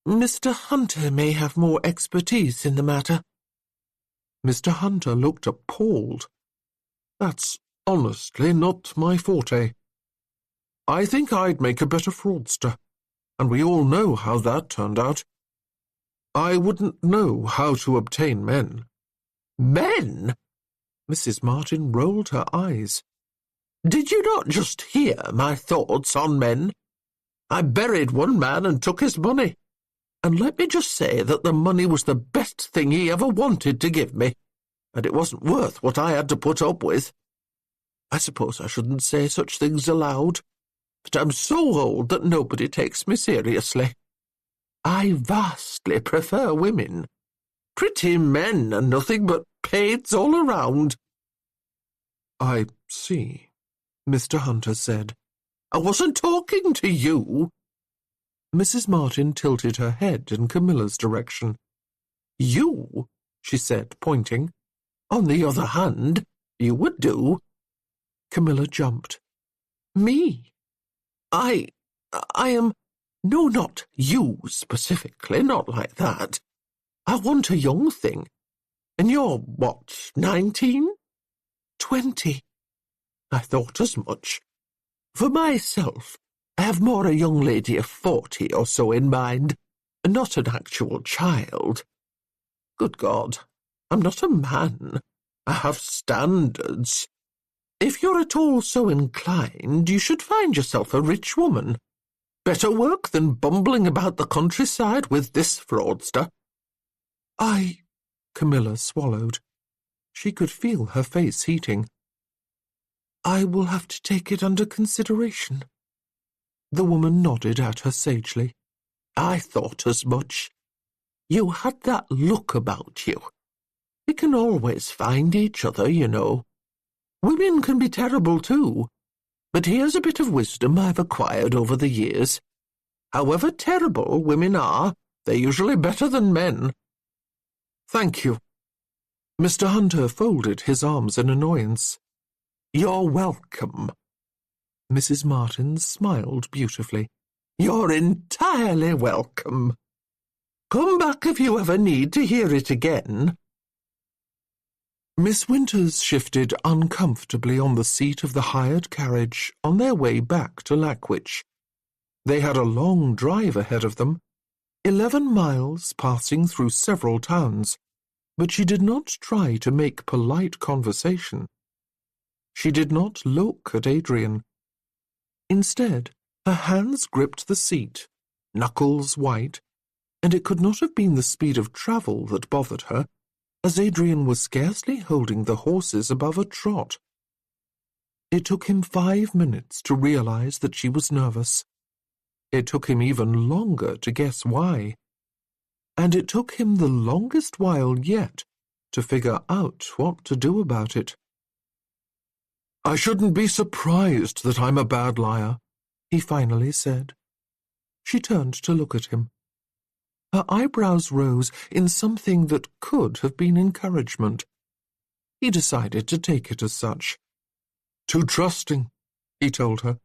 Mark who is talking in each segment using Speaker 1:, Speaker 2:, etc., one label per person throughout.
Speaker 1: Mr. Hunter may have more expertise in the matter."
Speaker 2: Mr. Hunter looked appalled. "That's honestly not my forte. I think I'd make a better fraudster, and we all know how that turned out. I wouldn't know how to obtain men."
Speaker 1: "Men?"
Speaker 2: Mrs. Martin rolled her eyes.
Speaker 1: "Did you not just hear my thoughts on men? I buried one man and took his money. And let me just say that the money was the best thing he ever wanted to give me, and it wasn't worth what I had to put up with. I suppose I shouldn't say such things aloud, but I'm so old that nobody takes me seriously. I vastly prefer women. Pretty men and nothing but paids all around."
Speaker 2: "I see," Mr. Hunter said.
Speaker 1: "I wasn't talking to you."
Speaker 2: Mrs. Martin tilted her head in Camilla's direction.
Speaker 1: "You," she said, pointing. "On the other hand, you would do."
Speaker 2: Camilla jumped.
Speaker 1: "Me? I am... No, not you specifically, not like that. I want a young thing. And you're, what, 19? 20. I thought as much. For myself, I have more a young lady of 40 or so in mind, and not an actual child. Good God, I'm not a man. I have standards. If you're at all so inclined, you should find yourself a rich woman. Better work than bumbling about the countryside with this fraudster."
Speaker 2: Camilla swallowed. She could feel her face heating. "I will have to take it under consideration." The woman nodded at her sagely.
Speaker 1: "I thought as much. You had that look about you. We can always find each other, you know. Women can be terrible too, but here's a bit of wisdom I've acquired over the years. However terrible women are, they're usually better than men."
Speaker 2: "Thank you." Mr. Hunter folded his arms in annoyance.
Speaker 1: "You're welcome."
Speaker 2: Mrs. Martin smiled beautifully.
Speaker 1: "You're entirely welcome. Come back if you ever need to hear it again."
Speaker 2: Miss Winters shifted uncomfortably on the seat of the hired carriage on their way back to Lackwich. They had a long drive ahead of them, 11 miles passing through several towns, but she did not try to make polite conversation. She did not look at Adrian. Instead, her hands gripped the seat, knuckles white, and it could not have been the speed of travel that bothered her, as Adrian was scarcely holding the horses above a trot. It took him 5 minutes to realize that she was nervous. It took him even longer to guess why. And it took him the longest while yet to figure out what to do about it. "I shouldn't be surprised that I'm a bad liar," he finally said. She turned to look at him. Her eyebrows rose in something that could have been encouragement. He decided to take it as such. "Too trusting," he told her.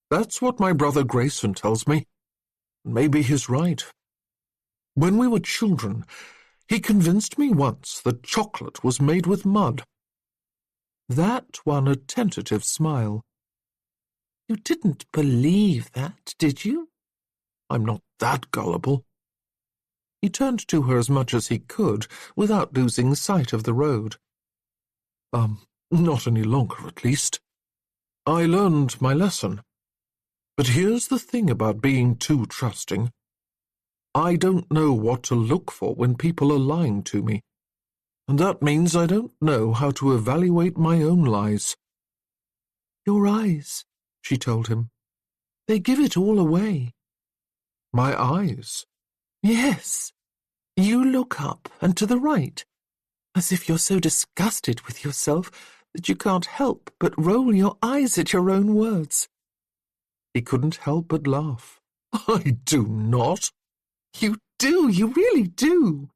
Speaker 2: "That's what my brother Grayson tells me. Maybe he's right. When we were children, he convinced me once that chocolate was made with mud." That won a tentative smile.
Speaker 1: "You didn't believe that, did you?"
Speaker 2: "I'm not that gullible." He turned to her as much as he could without losing sight of the road. Not any longer, at least. I learned my lesson. But here's the thing about being too trusting. I don't know what to look for when people are lying to me. And that means I don't know how to evaluate my own lies."
Speaker 1: "Your eyes," she told him. "They give it all away."
Speaker 2: "My eyes?"
Speaker 1: "Yes. You look up and to the right, as if you're so disgusted with yourself that you can't help but roll your eyes at your own words."
Speaker 2: He couldn't help but laugh. "I do not."
Speaker 1: "You do, you really do."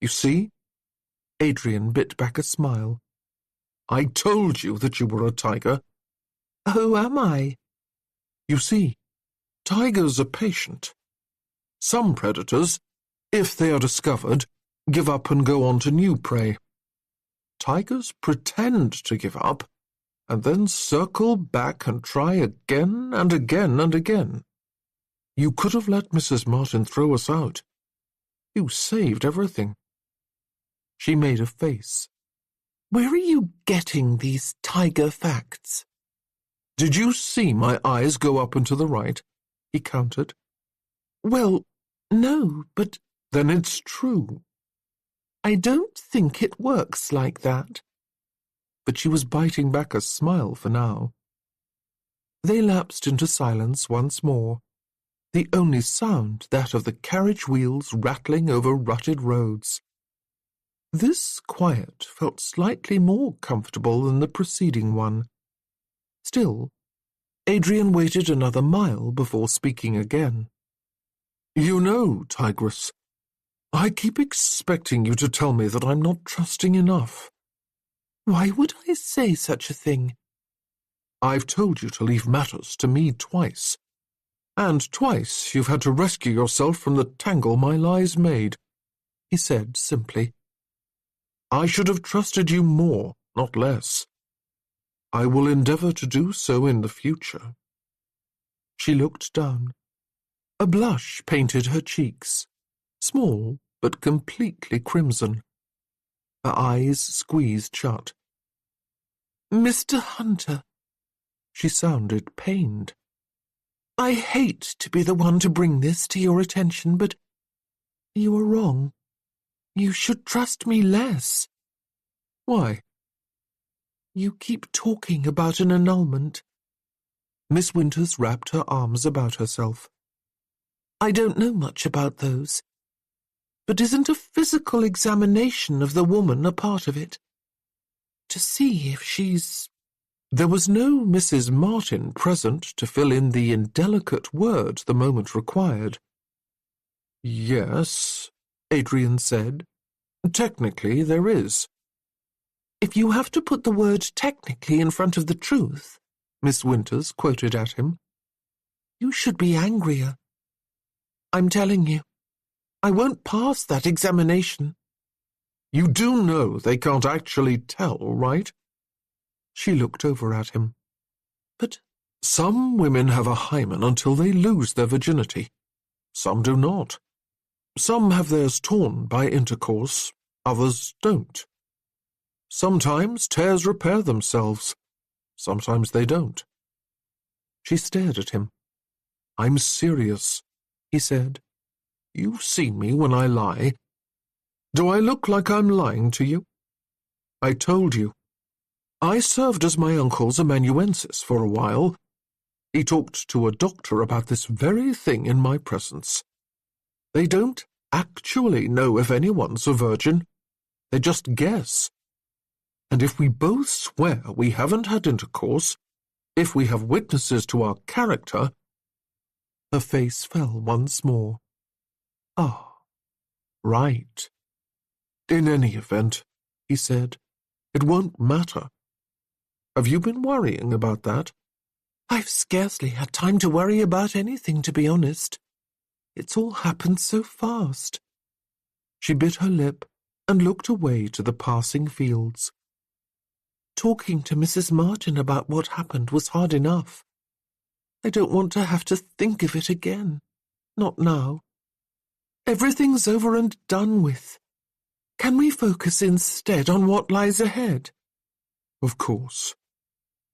Speaker 2: "You see?" Adrian bit back a smile. "I told you that you were a tiger."
Speaker 1: "Oh, am I?"
Speaker 2: "You see, tigers are patient. Some predators, if they are discovered, give up and go on to new prey. Tigers pretend to give up, and then circle back and try again and again and again. You could have let Mrs. Martin throw us out. You saved everything. She made a face.
Speaker 1: Where are you getting these tiger facts?
Speaker 2: Did you see my eyes go up and to the right? He countered.
Speaker 1: Well, no, but...
Speaker 2: Then it's true.
Speaker 1: I don't think it works like that.
Speaker 2: But she was biting back a smile for now. They lapsed into silence once more, the only sound that of the carriage wheels rattling over rutted roads. This quiet felt slightly more comfortable than the preceding one. Still, Adrian waited another mile before speaking again. You know, Tigress, I keep expecting you to tell me that I'm not trusting enough.
Speaker 1: Why would I say such a thing?
Speaker 2: I've told you to leave matters to me twice, and twice you've had to rescue yourself from the tangle my lies made, he said simply. I should have trusted you more, not less. I will endeavour to do so in the future. She looked down. A blush painted her cheeks, small but completely crimson. Her eyes squeezed shut.
Speaker 1: Mr. Hunter,
Speaker 2: she sounded pained.
Speaker 1: I hate to be the one to bring this to your attention, but you are wrong. You should trust me less.
Speaker 2: Why?
Speaker 1: You keep talking about an annulment.
Speaker 2: Miss Winters wrapped her arms about herself.
Speaker 1: I don't know much about those. But isn't a physical examination of the woman a part of it? To see if she's...
Speaker 2: There was no Mrs. Martin present to fill in the indelicate word the moment required. Yes, Adrian said. Technically there is.
Speaker 1: If you have to put the word technically in front of the truth, Miss Winters quoted at him, you should be angrier. I'm telling you, I won't pass that examination.
Speaker 2: You do know they can't actually tell, right? She looked over at him.
Speaker 1: But
Speaker 2: some women have a hymen until they lose their virginity. Some do not. Some have theirs torn by intercourse, others don't. Sometimes tears repair themselves. Sometimes they don't. She stared at him. I'm serious, he said. You've seen me when I lie. Do I look like I'm lying to you? I told you. I served as my uncle's amanuensis for a while. He talked to a doctor about this very thing in my presence. They don't actually know if anyone's a virgin. They just guess. And if we both swear we haven't had intercourse, if we have witnesses to our character... Her face fell once more. Ah, right. In any event, he said, it won't matter. Have you been worrying about that?
Speaker 1: I've scarcely had time to worry about anything, to be honest. It's all happened so fast.
Speaker 2: She bit her lip and looked away to the passing fields.
Speaker 1: Talking to Mrs. Martin about what happened was hard enough. I don't want to have to think of it again. Not now. Everything's over and done with. Can we focus instead on what lies ahead?
Speaker 2: Of course.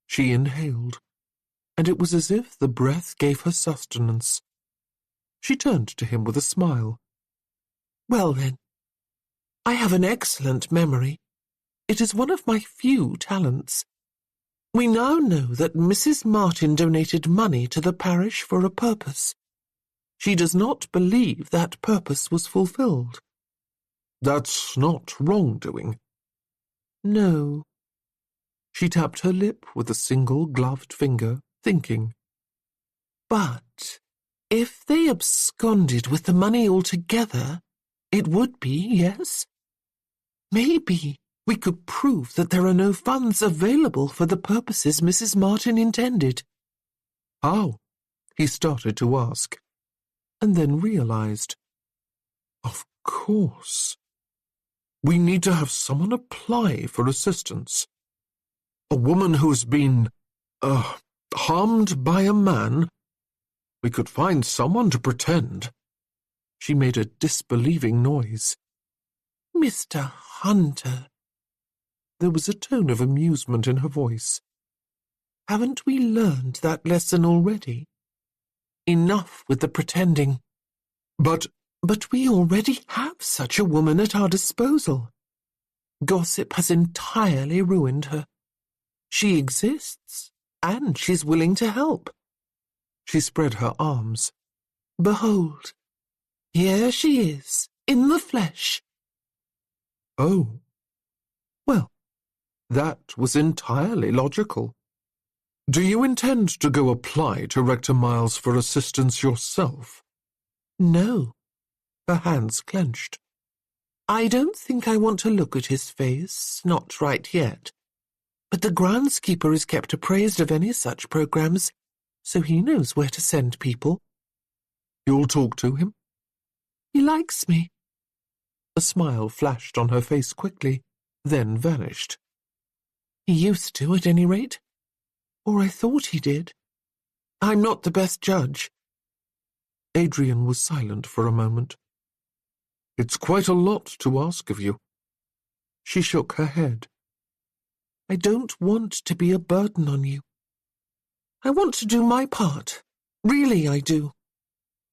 Speaker 2: She inhaled, and it was as if the breath gave her sustenance. She turned to him with a smile.
Speaker 1: Well then, I have an excellent memory. It is one of my few talents. We now know that Mrs. Martin donated money to the parish for a purpose. She does not believe that purpose was fulfilled.
Speaker 2: That's not wrongdoing.
Speaker 1: No.
Speaker 2: She tapped her lip with a single gloved finger, thinking.
Speaker 1: But if they absconded with the money altogether, it would be, yes? Maybe we could prove that there are no funds available for the purposes Mrs. Martin intended.
Speaker 2: How? He started to ask. and then realized. Of course. We need to have someone apply for assistance. A woman who's been, harmed by a man. We could find someone to pretend. She made a disbelieving noise. Mr. Hunter. There was a tone of amusement in her voice. Haven't we learned that lesson already? Enough with the pretending. But we already have such a woman at our disposal. Gossip has entirely ruined her. She exists, and she's willing to help. She spread her arms. Behold, here she is, in the flesh. Oh. Well, that was entirely logical. Do you intend to go apply to Rector Miles for assistance yourself? No. Her hands clenched. I don't think I want to look at his face, not right yet. But the groundskeeper is kept appraised of any such programs, so he knows where to send people. You'll talk to him? He likes me. A smile flashed on her face quickly, then vanished. He used to, at any rate. Or I thought he did. I'm not the best judge. Adrian was silent for a moment. It's quite a lot to ask of you. She shook her head. I don't want to be a burden on you. I want to do my part. Really, I do.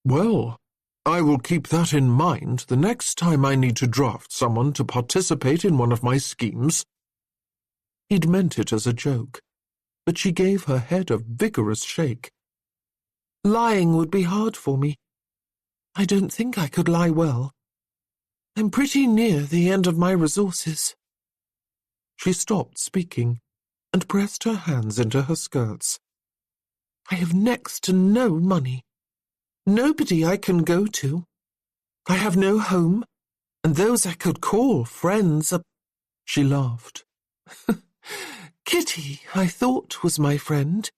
Speaker 2: Well, I will keep that in mind the next time I need to draft someone to participate in one of my schemes. He'd meant it as a joke, but she gave her head a vigorous shake. Lying would be hard for me. I don't think I could lie well. I'm pretty near the end of my resources. She stopped speaking and pressed her hands into her skirts. I have next to no money. Nobody I can go to. I have no home, and those I could call friends are... She laughed. Kitty, I thought, was my friend.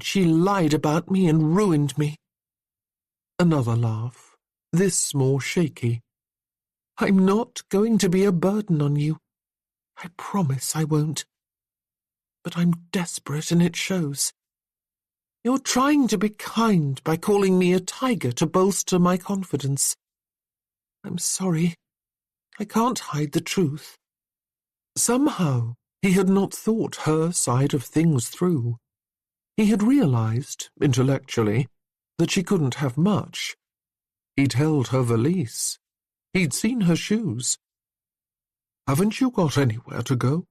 Speaker 2: She lied about me and ruined me. Another laugh, this more shaky. I'm not going to be a burden on you. I promise I won't. But I'm desperate and it shows. You're trying to be kind by calling me a tiger to bolster my confidence. I'm sorry. I can't hide the truth. Somehow, he had not thought her side of things through. He had realized, intellectually, that she couldn't have much. He'd held her valise. He'd seen her shoes. Haven't you got anywhere to go?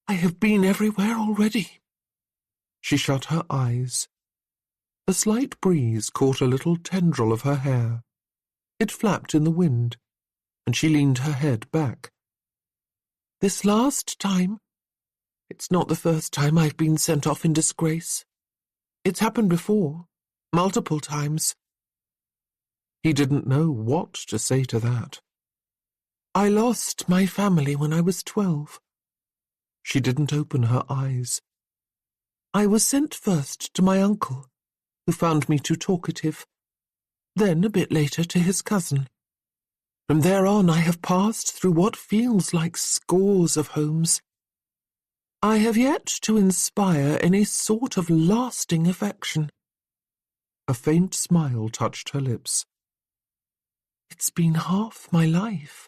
Speaker 2: I have been everywhere already. She shut her eyes. A slight breeze caught a little tendril of her hair. It flapped in the wind, and she leaned her head back. This last time, it's not the first time I've been sent off in disgrace. It's happened before, multiple times. He didn't know what to say to that. I lost my family when I was 12. She didn't open her eyes. I was sent first to my uncle, who found me too talkative, then a bit later to his cousin. From there on I have passed through what feels like scores of homes. I have yet to inspire any sort of lasting affection. A faint smile touched her lips. It's been half my life.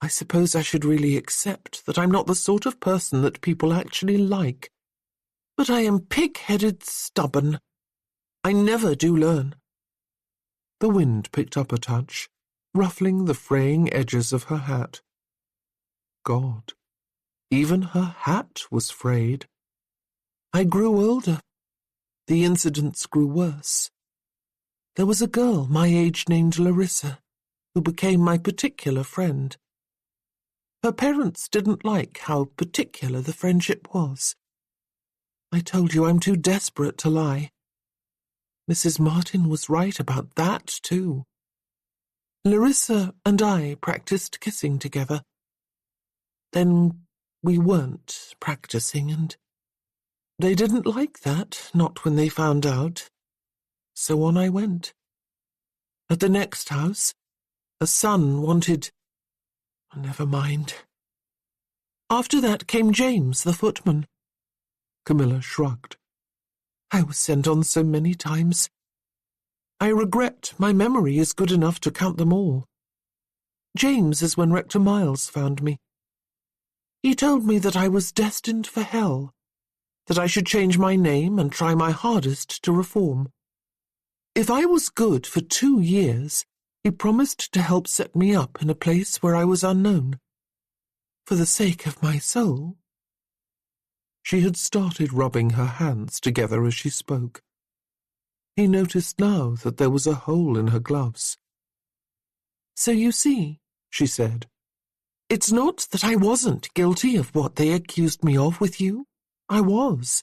Speaker 2: I suppose I should really accept that I'm not the sort of person that people actually like. But I am pig-headed stubborn. I never do learn. The wind picked up a touch, ruffling the fraying edges of her hat. God, even her hat was frayed. I grew older. The incidents grew worse. There was a girl my age named Larissa, who became my particular friend. Her parents didn't like how particular the friendship was. I told you I'm too desperate to lie. Mrs. Martin was right about that, too. Larissa and I practiced kissing together. Then we weren't practicing, and they didn't like that, not when they found out.
Speaker 1: so on I went. At the next house, a son wanted— never mind. After that came James, the footman.
Speaker 2: Camilla shrugged.
Speaker 1: I was sent on so many times. I regret my memory is good enough to count them all. James is when Rector Miles found me. He told me that I was destined for hell, that I should change my name and try my hardest to reform. If I was good for 2 years, he promised to help set me up in a place where I was unknown. For the sake of my soul.
Speaker 2: She had started rubbing her hands together as she spoke. He noticed now that there was a hole in her gloves.
Speaker 1: So you see, she said, it's not that I wasn't guilty of what they accused me of with you. I was.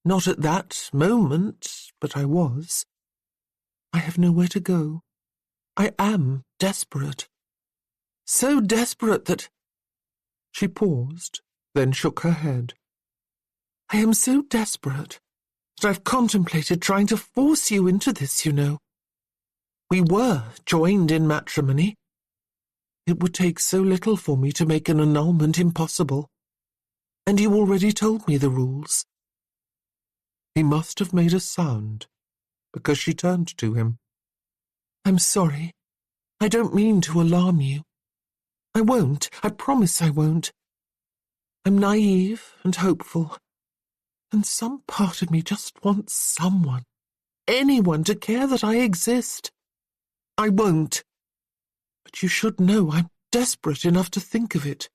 Speaker 1: Not at that moment, but I was. I have nowhere to go. I am desperate. So desperate that—
Speaker 2: She paused, then shook her head.
Speaker 1: I am so desperate that I've contemplated trying to force you into this, you know. We were joined in matrimony. It would take so little for me to make an annulment impossible. And you already told me the rules.
Speaker 2: He must have made a sound, because she turned to him.
Speaker 1: I'm sorry. I don't mean to alarm you. I won't. I promise I won't. I'm naive and hopeful. And some part of me just wants someone, anyone to care that I exist. I won't. But you should know I'm desperate enough to think of it,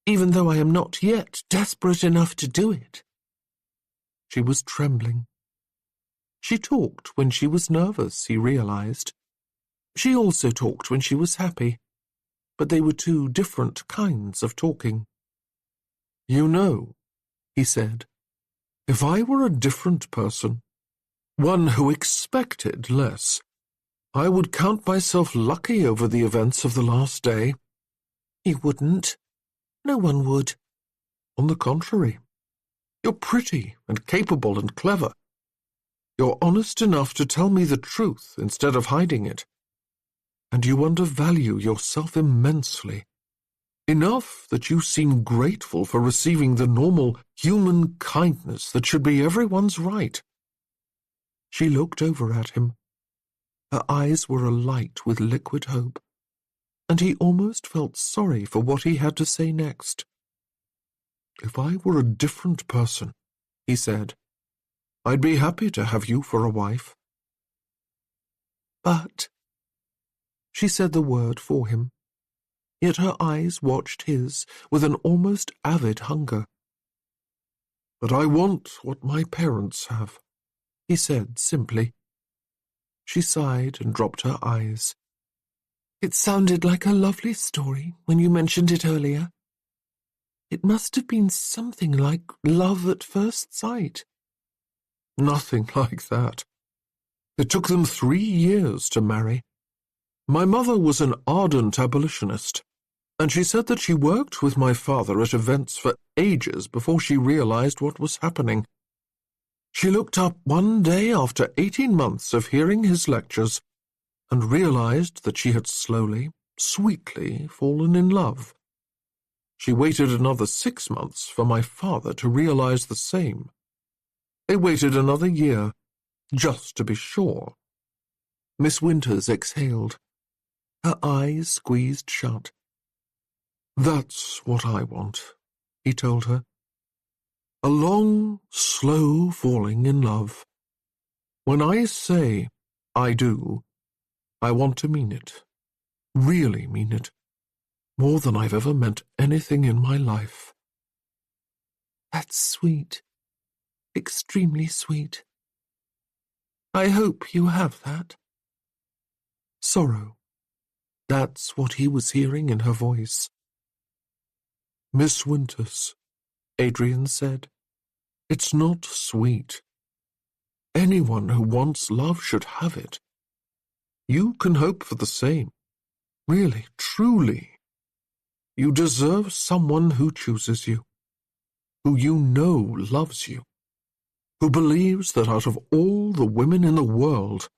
Speaker 1: even though I am not yet desperate enough to do it.
Speaker 2: She was trembling. She talked when she was nervous, he realized. She also talked when she was happy, but they were two different kinds of talking. You know, he said, if I were a different person, one who expected less, I would count myself lucky over the events of the last day.
Speaker 1: You wouldn't. No one would.
Speaker 2: On the contrary, you're pretty and capable and clever. You're honest enough to tell me the truth instead of hiding it. And you undervalue yourself immensely. Enough that you seem grateful for receiving the normal human kindness that should be everyone's right. She looked over at him. Her eyes were alight with liquid hope, and he almost felt sorry for what he had to say next. If I were a different person, he said, I'd be happy to have you for a wife.
Speaker 1: But—
Speaker 2: She said the word for him, yet her eyes watched his with an almost avid hunger. But I want what my parents have, he said simply. She sighed and dropped her eyes.
Speaker 1: It sounded like a lovely story when you mentioned it earlier. It must have been something like love at first sight.
Speaker 2: Nothing like that. It took them 3 years to marry. My mother was an ardent abolitionist, and she said that she worked with my father at events for ages before she realized what was happening. She looked up one day after 18 months of hearing his lectures and realized that she had slowly, sweetly fallen in love. She waited another 6 months for my father to realize the same. They waited another year, just to be sure. Miss Winters exhaled. Her eyes squeezed shut. That's what I want, he told her. A long, slow falling in love. When I say I do, I want to mean it, really mean it, more than I've ever meant anything in my life.
Speaker 1: That's sweet, extremely sweet. I hope you have that.
Speaker 2: Sorrow. That's what he was hearing in her voice. Miss Winters, Adrian said, it's not sweet. Anyone who wants love should have it. You can hope for the same. Really, truly. You deserve someone who chooses you, who you know loves you. who believes that out of all the women in the world,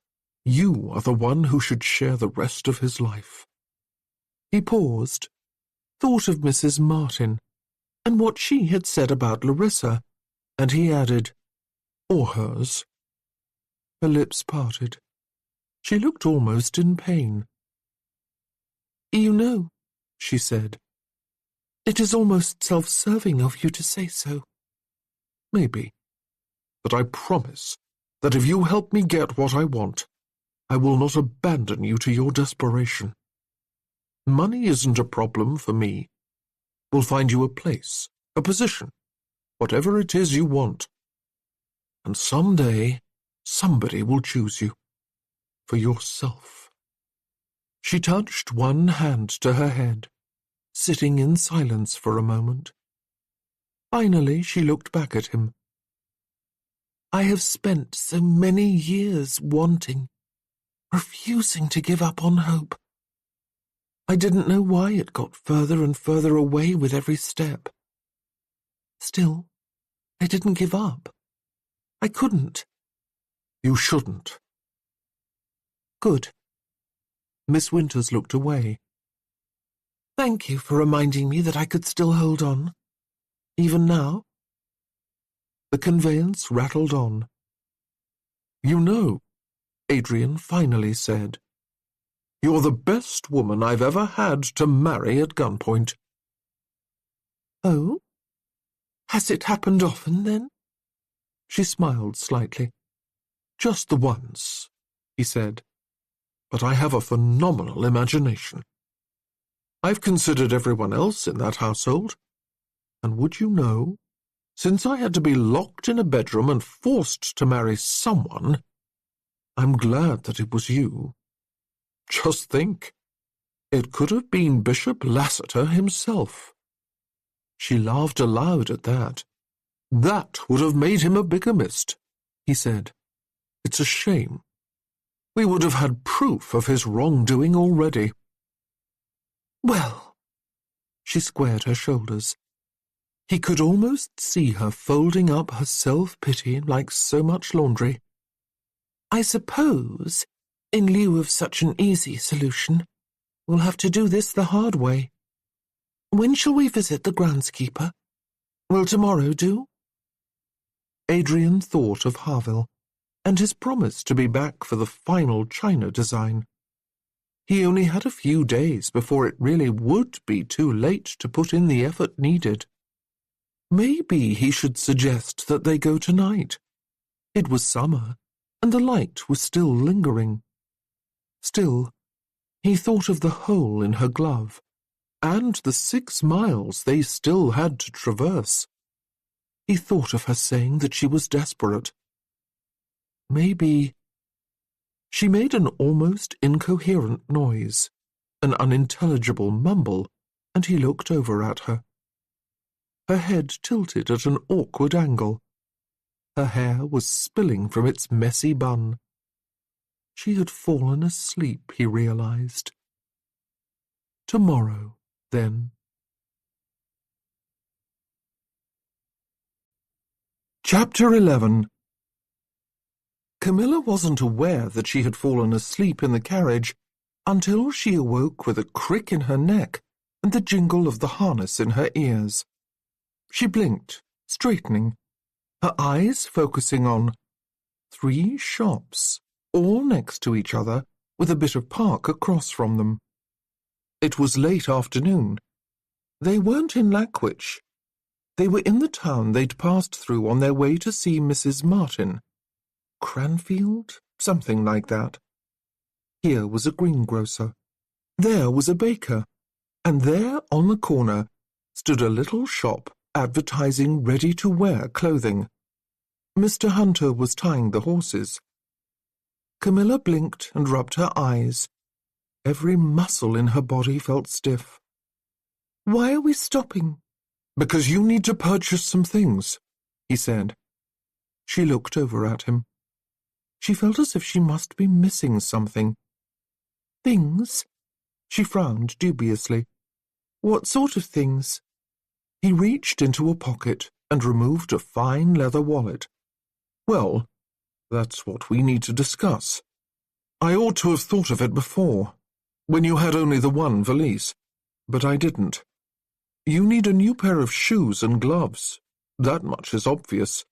Speaker 2: you are the one who should share the rest of his life. He paused, thought of Mrs. Martin, and what she had said about Larissa, and he added, or hers. Her lips parted. She looked almost in pain. You know, she said, it is almost self-serving of you to say so. Maybe, but I promise that if you help me get what I want, I will not abandon you to your desperation. Money isn't a problem for me. We'll find you a place, a position, whatever it is you want. And someday, somebody will choose you. For yourself. She touched one hand to her head, sitting in silence for a moment. Finally, she looked back at him. I have spent so many years wanting, refusing to give up on hope. I didn't know why it got further and further away with every step. Still, I didn't give up. I couldn't. You shouldn't. Good. Miss Winters looked away. Thank you for reminding me that I could still hold on. Even now? The conveyance rattled on. You know, Adrian finally said, you're the best woman I've ever had to marry at gunpoint. Oh? Has it happened often, then? She smiled slightly. Just the once, he said. But I have a phenomenal imagination. I've considered everyone else in that household, and would you know, since I had to be locked in a bedroom and forced to marry someone, I'm glad that it was you. Just think, it could have been Bishop Lassiter himself. She laughed aloud at that. That would have made him a bigamist, he said. It's a shame. We would have had proof of his wrongdoing already. Well, she squared her shoulders. He could almost see her folding up her self-pity like so much laundry. I suppose, in lieu of such an easy solution, we'll have to do this the hard way. When shall we visit the groundskeeper? Will tomorrow do? Adrian thought of Harville, and his promise to be back for the final china design. He only had a few days before it really would be too late to put in the effort needed. Maybe he should suggest that they go tonight. It was summer, and the light was still lingering. Still, he thought of the hole in her glove, and the 6 miles they still had to traverse. He thought of her saying that she was desperate. Maybe... She made an almost incoherent noise, an unintelligible mumble, and he looked over at her. Her head tilted at an awkward angle. Her hair was spilling from its messy bun. She had fallen asleep, he realized. Tomorrow, then. Chapter 11. Camilla wasn't aware that she had fallen asleep in the carriage until she awoke with a crick in her neck and the jingle of the harness in her ears. She blinked, straightening, her eyes focusing on 3 shops, all next to each other, with a bit of park across from them. It was late afternoon. They weren't in Lackwich. They were in the town they'd passed through on their way to see Mrs. Martin. Cranfield? Something like that. Here was a greengrocer. There was a baker. And there, on the corner, stood a little shop advertising ready-to-wear clothing. Mr. Hunter was tying the horses. Camilla blinked and rubbed her eyes. Every muscle in her body felt stiff. Why are we stopping? Because you need to purchase some things, he said. She looked over at him. She felt as if she must be missing something. Things? She frowned dubiously. What sort of things? He reached into a pocket and removed a fine leather wallet. Well, that's what we need to discuss. I ought to have thought of it before, when you had only the one valise, but I didn't. You need a new pair of shoes and gloves. That much is obvious.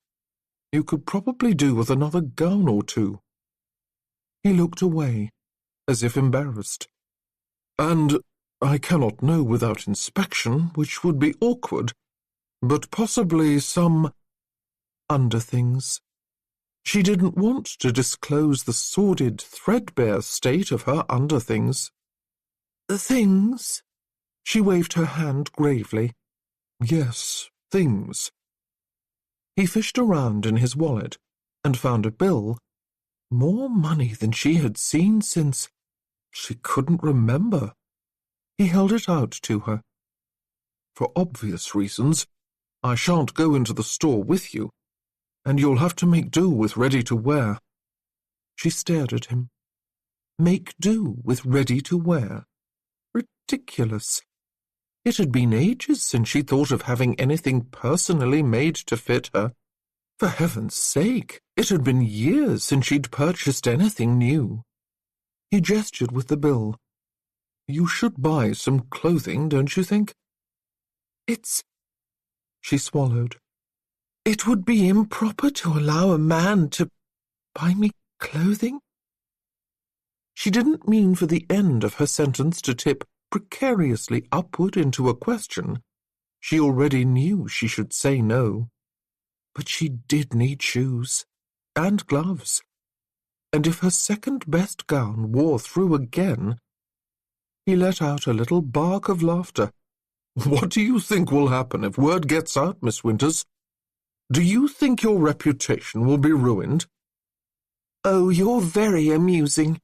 Speaker 2: You could probably do with another gown or two. He looked away, as if embarrassed. And I cannot know without inspection, which would be awkward, but possibly some underthings. She didn't want to disclose the sordid, threadbare state of her underthings. Things? She waved her hand gravely. Yes, things. He fished around in his wallet and found a bill, more money than she had seen since she couldn't remember. He held it out to her. For obvious reasons, I shan't go into the store with you, and you'll have to make do with ready-to-wear. She stared at him. Make do with ready-to-wear? Ridiculous. It had been ages since she thought of having anything personally made to fit her. For heaven's sake, it had been years since she'd purchased anything new. He gestured with the bill. You should buy some clothing, don't you think? She swallowed. It would be improper to allow a man to buy me clothing? She didn't mean for the end of her sentence to tip precariously upward into a question. She already knew she should say no. But she did need shoes and gloves. And if her second-best gown wore through again... He let out a little bark of laughter. What do you think will happen if word gets out, Miss Winters? Do you think your reputation will be ruined? Oh, you're very amusing.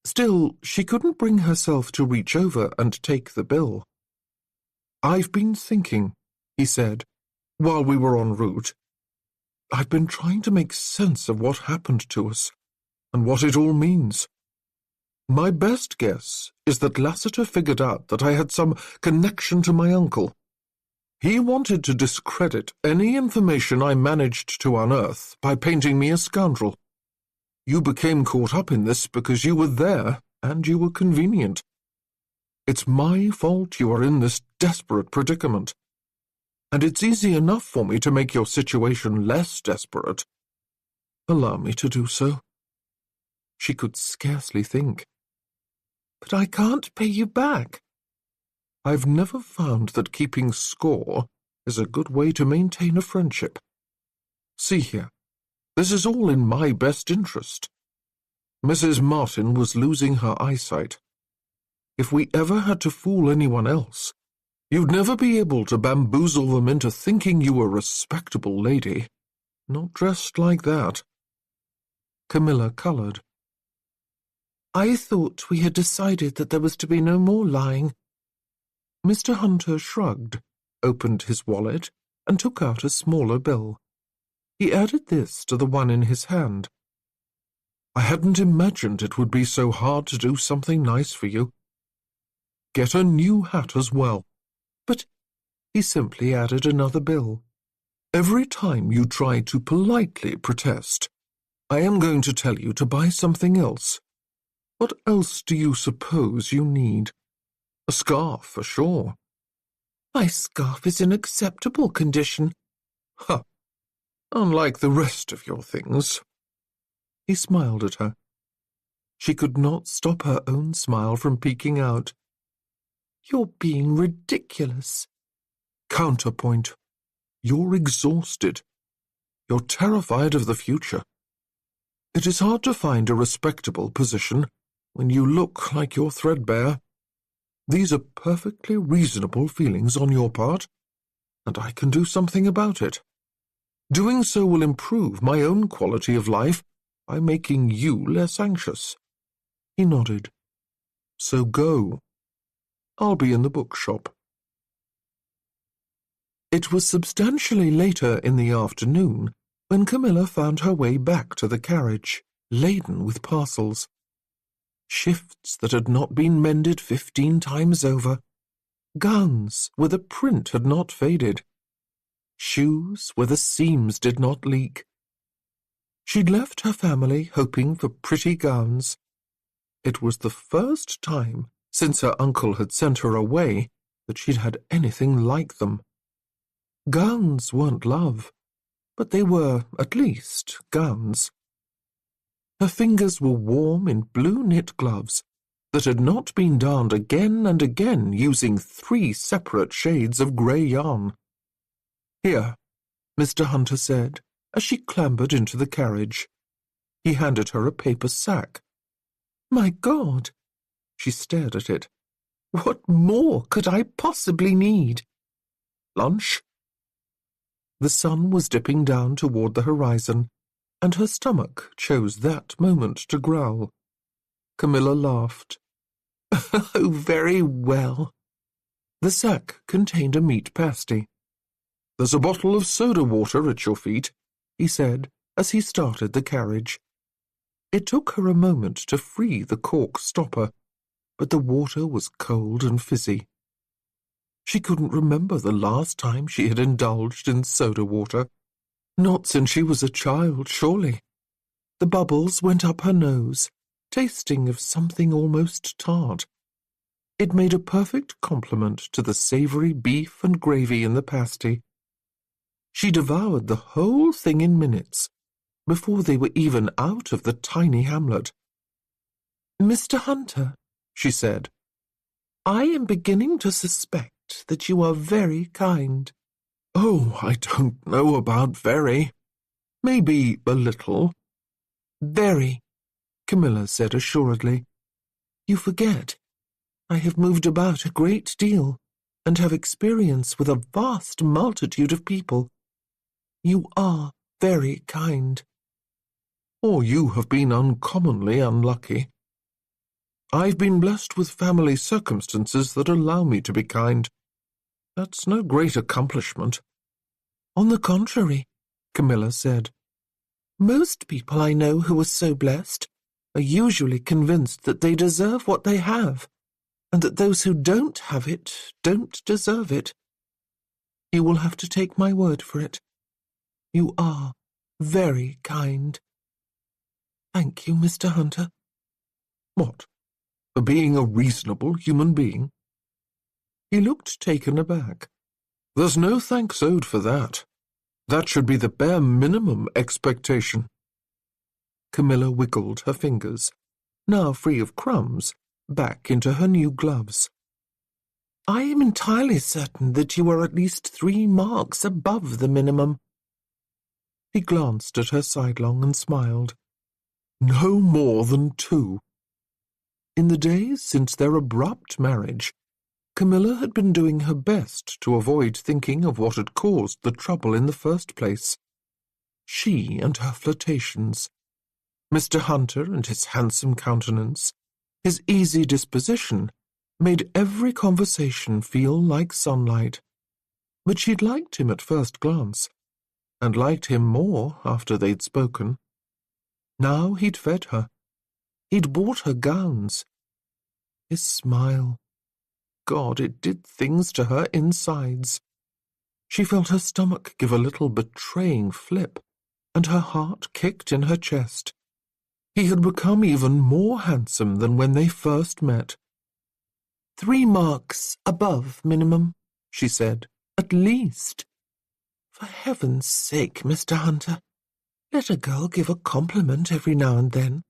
Speaker 2: Still, she couldn't bring herself to reach over and take the bill. I've been thinking, he said, while we were en route. I've been trying to make sense of what happened to us, and what it all means. My best guess is that Lassiter figured out that I had some connection to my uncle. He wanted to discredit any information I managed to unearth by painting me a scoundrel. You became caught up in this because you were there and you were convenient. It's my fault you are in this desperate predicament. And it's easy enough for me to make your situation less desperate. Allow me to do so. She could scarcely think. But I can't pay you back. I've never found that keeping score is a good way to maintain a friendship. See here, this is all in my best interest. Mrs. Martin was losing her eyesight. If we ever had to fool anyone else, you'd never be able to bamboozle them into thinking you a respectable lady. Not dressed like that. Camilla coloured. I thought we had decided that there was to be no more lying. Mr. Hunter shrugged, opened his wallet, and took out a smaller bill. He added this to the one in his hand. I hadn't imagined it would be so hard to do something nice for you. Get a new hat as well. But he simply added another bill. Every time you try to politely protest, I am going to tell you to buy something else. What else do you suppose you need? A scarf, for sure. My scarf is in acceptable condition. Huh. Unlike the rest of your things. He smiled at her. She could not stop her own smile from peeking out. You're being ridiculous. Counterpoint. You're exhausted. You're terrified of the future. It is hard to find a respectable position when you look like you're threadbare. These are perfectly reasonable feelings on your part, and I can do something about it. Doing so will improve my own quality of life by making you less anxious. He nodded. So go. I'll be in the bookshop. It was substantially later in the afternoon when Camilla found her way back to the carriage, laden with parcels. Shifts that had not been mended 15 times over. Gowns where the print had not faded. Shoes where the seams did not leak. She'd left her family hoping for pretty gowns. It was the first time since her uncle had sent her away that she'd had anything like them. Gowns weren't love, but they were, at least, gowns. Her fingers were warm in blue knit gloves that had not been darned again and again using 3 separate shades of grey yarn. "Here," Mr. Hunter said, as she clambered into the carriage. He handed her a paper sack. "My God!" She stared at it. "What more could I possibly need?" "Lunch?" The sun was dipping down toward the horizon, and her stomach chose that moment to growl. Camilla laughed. "Oh, very well." The sack contained a meat pasty. "There's a bottle of soda water at your feet," he said as he started the carriage. It took her a moment to free the cork stopper, but the water was cold and fizzy. She couldn't remember the last time she had indulged in soda water. Not since she was a child, surely. The bubbles went up her nose, tasting of something almost tart. It made a perfect complement to the savoury beef and gravy in the pasty. She devoured the whole thing in minutes, before they were even out of the tiny hamlet. "Mr. Hunter," she said, "I am beginning to suspect that you are very kind." "Oh, I don't know about very. Maybe a little." "Very," Camilla said assuredly. "You forget. I have moved about a great deal, and have experience with a vast multitude of people. You are very kind." "Or you have been uncommonly unlucky. I've been blessed with family circumstances that allow me to be kind. That's no great accomplishment." "On the contrary," Camilla said. "Most people I know who are so blessed are usually convinced that they deserve what they have, and that those who don't have it don't deserve it. You will have to take my word for it. You are very kind." "Thank you, Mr. Hunter." "What? For being a reasonable human being?" He looked taken aback. "There's no thanks owed for that. That should be the bare minimum expectation." Camilla wiggled her fingers, now free of crumbs, back into her new gloves. "I am entirely certain that you are at least 3 marks above the minimum." He glanced at her sidelong and smiled. "No more than 2. In the days since their abrupt marriage, Camilla had been doing her best to avoid thinking of what had caused the trouble in the first place. She and her flirtations. Mr. Hunter and his handsome countenance, his easy disposition, made every conversation feel like sunlight. But she'd liked him at first glance, and liked him more after they'd spoken. Now he'd fed her. He'd bought her gowns. His smile. God, it did things to her insides. She felt her stomach give a little betraying flip, and her heart kicked in her chest. He had become even more handsome than when they first met. 3 marks above minimum," she said, "at least. For heaven's sake, Mr. Hunter, let a girl give a compliment every now and then."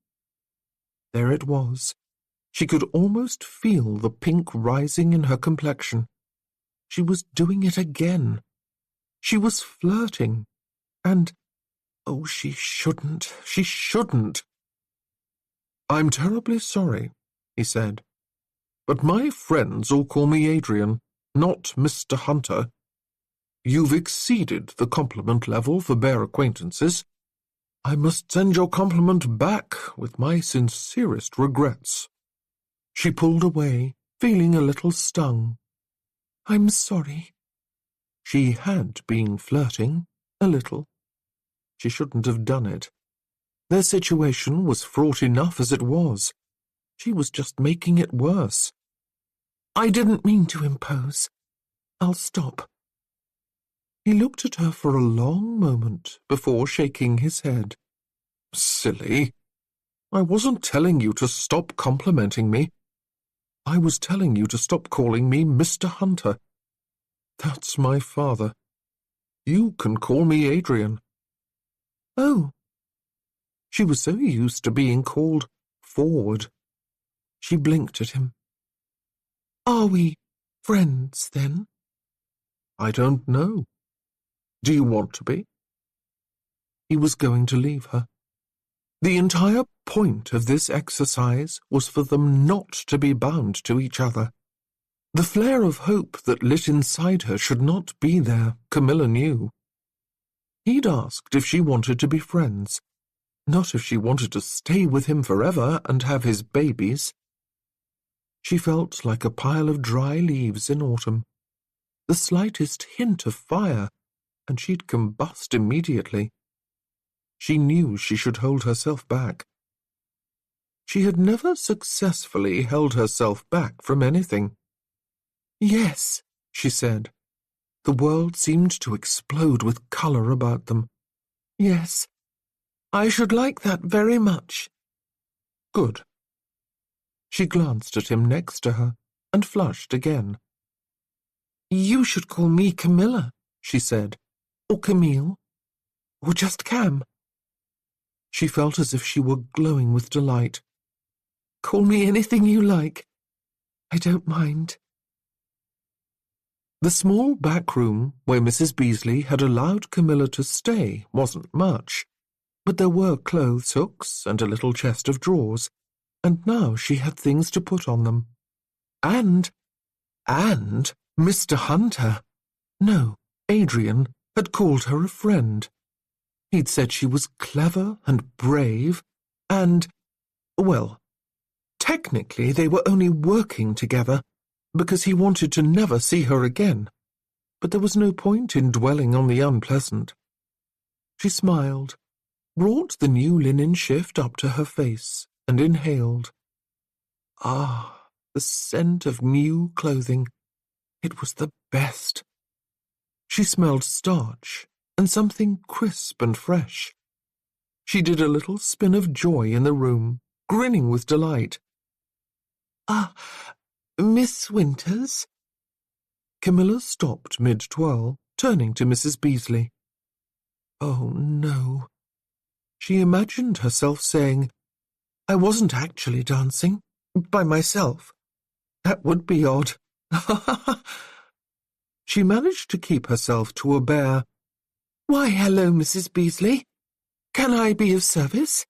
Speaker 2: There it was. She could almost feel the pink rising in her complexion. She was doing it again. She was flirting. And, oh, she shouldn't. "I'm terribly sorry," he said, "but my friends all call me Adrian, not Mr. Hunter. You've exceeded the compliment level for bare acquaintances. I must send your compliment back with my sincerest regrets." She pulled away, feeling a little stung. "I'm sorry." She had been flirting, a little. She shouldn't have done it. Their situation was fraught enough as it was. She was just making it worse. "I didn't mean to impose. I'll stop." He looked at her for a long moment before shaking his head. Silly. I wasn't telling you to stop complimenting me. I was telling you to stop calling me Mr. Hunter. That's my father. You can call me Adrian.
Speaker 1: Oh.
Speaker 2: She was so used to being called Forward. She blinked at him.
Speaker 1: Are we friends, then?
Speaker 2: I don't know. Do you want to be? He was going to leave her. The entire point of this exercise was for them not to be bound to each other. The flare of hope that lit inside her should not be there, Camilla knew. He'd asked if she wanted to be friends, not if she wanted to stay with him forever and have his babies. She felt like a pile of dry leaves in autumn. The slightest hint of fire, and she'd combust immediately. She knew she should hold herself back. She had never successfully held herself back from anything. Yes, she said. The world seemed to explode with colour about them.
Speaker 1: Yes, I should like that very much.
Speaker 2: Good. She glanced at him next to her and flushed again.
Speaker 1: You should call me Camilla, she said, or Camille, or just Cam.
Speaker 2: She felt as if she were glowing with delight.
Speaker 1: Call me anything you like. I don't mind.
Speaker 2: The small back room where Mrs. Beasley had allowed Camilla to stay wasn't much, but there were clothes hooks and a little chest of drawers, and now she had things to put on them. And Mr. Hunter, no, Adrian, had called her a friend. He'd said she was clever and brave, and, well, technically they were only working together, because he wanted to never see her again, but there was no point in dwelling on the unpleasant. She smiled, brought the new linen shift up to her face, and inhaled. Ah, the scent of new clothing. It was the best. She smelled starch and something crisp and fresh. She did a little spin of joy in the room, grinning with delight.
Speaker 1: Ah, Miss Winters?
Speaker 2: Camilla stopped mid-twirl, turning to Mrs. Beasley. Oh, no. She imagined herself saying, I wasn't actually dancing, by myself. That would be odd. She managed to keep herself to a bare,
Speaker 1: Why, hello, Mrs. Beasley. Can I be of service?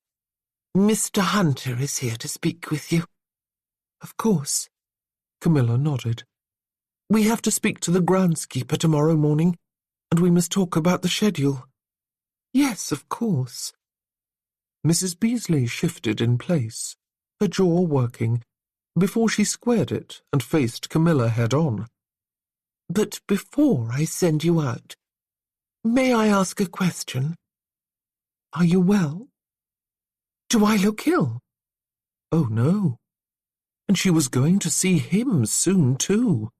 Speaker 1: Mr. Hunter is here to speak with you.
Speaker 2: Of course. Camilla nodded.
Speaker 1: We have to speak to the groundskeeper tomorrow morning, and we must talk about the schedule. Yes, of course.
Speaker 2: Mrs. Beasley shifted in place, her jaw working, before she squared it and faced Camilla head-on.
Speaker 1: But before I send you out, may I ask a question? Are you well? Do I look ill?
Speaker 2: Oh, no. And she was going to see him soon, too.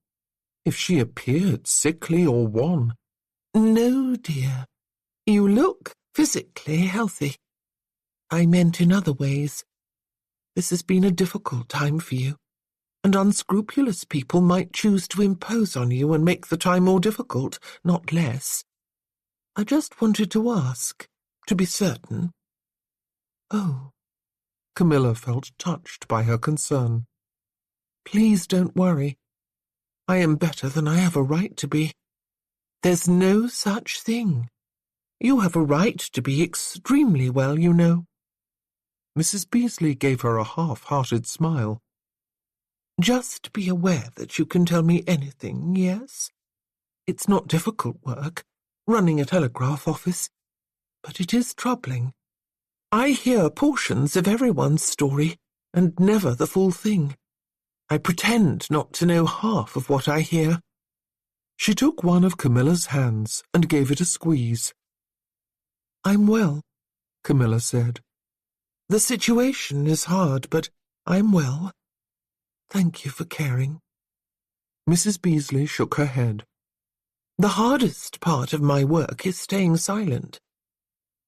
Speaker 2: If she appeared sickly or wan.
Speaker 1: No, dear. You look physically healthy. I meant in other ways. This has been a difficult time for you, and unscrupulous people might choose to impose on you and make the time more difficult, not less. I just wanted to ask, to be certain.
Speaker 2: Oh. Camilla felt touched by her concern.
Speaker 1: Please don't worry. I am better than I have a right to be. There's no such thing. You have a right to be extremely well, you know.
Speaker 2: Mrs. Beasley gave her a half-hearted smile.
Speaker 1: Just be aware that you can tell me anything, yes? It's not difficult work, running a telegraph office, but it is troubling. I hear portions of everyone's story, and never the full thing. I pretend not to know half of what I hear.
Speaker 2: She took one of Camilla's hands and gave it a squeeze.
Speaker 1: I'm well,
Speaker 2: Camilla said.
Speaker 1: The situation is hard, but I'm well. Thank you for caring.
Speaker 2: Mrs. Beasley shook her head.
Speaker 1: The hardest part of my work is staying silent.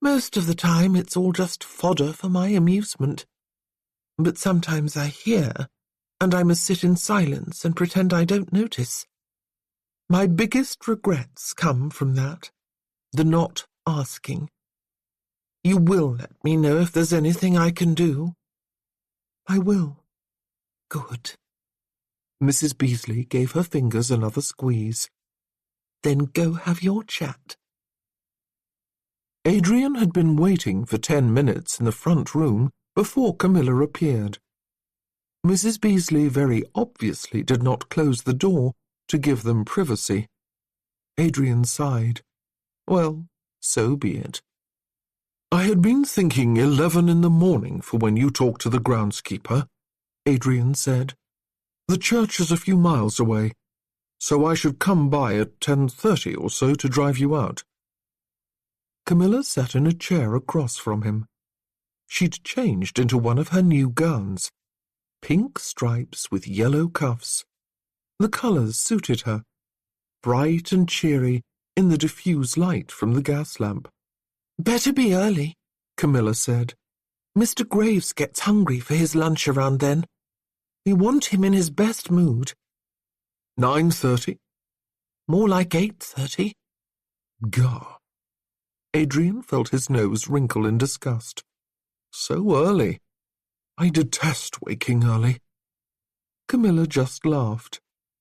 Speaker 1: Most of the time it's all just fodder for my amusement. But sometimes I hear, and I must sit in silence and pretend I don't notice. My biggest regrets come from that, the not asking. You will let me know if there's anything I can do? I will. Good. Mrs. Beasley gave her fingers another squeeze. Then go have your chat.
Speaker 2: Adrian had been waiting for 10 minutes in the front room before Camilla appeared. Mrs. Beasley very obviously did not close the door to give them privacy. Adrian sighed. Well, so be it. I had been thinking 11 in the morning for when you talked to the groundskeeper, Adrian said. The church is a few miles away, so I should come by at 10:30 or so to drive you out. Camilla sat in a chair across from him. She'd changed into one of her new gowns, pink stripes with yellow cuffs. The colours suited her, bright and cheery in the diffuse light from the gas lamp.
Speaker 1: Better be early, Camilla said. Mr. Graves gets hungry for his lunch around then. We want him in his best mood.
Speaker 2: 9:30?
Speaker 1: More like 8:30.
Speaker 2: Gah. Adrian felt his nose wrinkle in disgust. So early. I detest waking early. Camilla just laughed.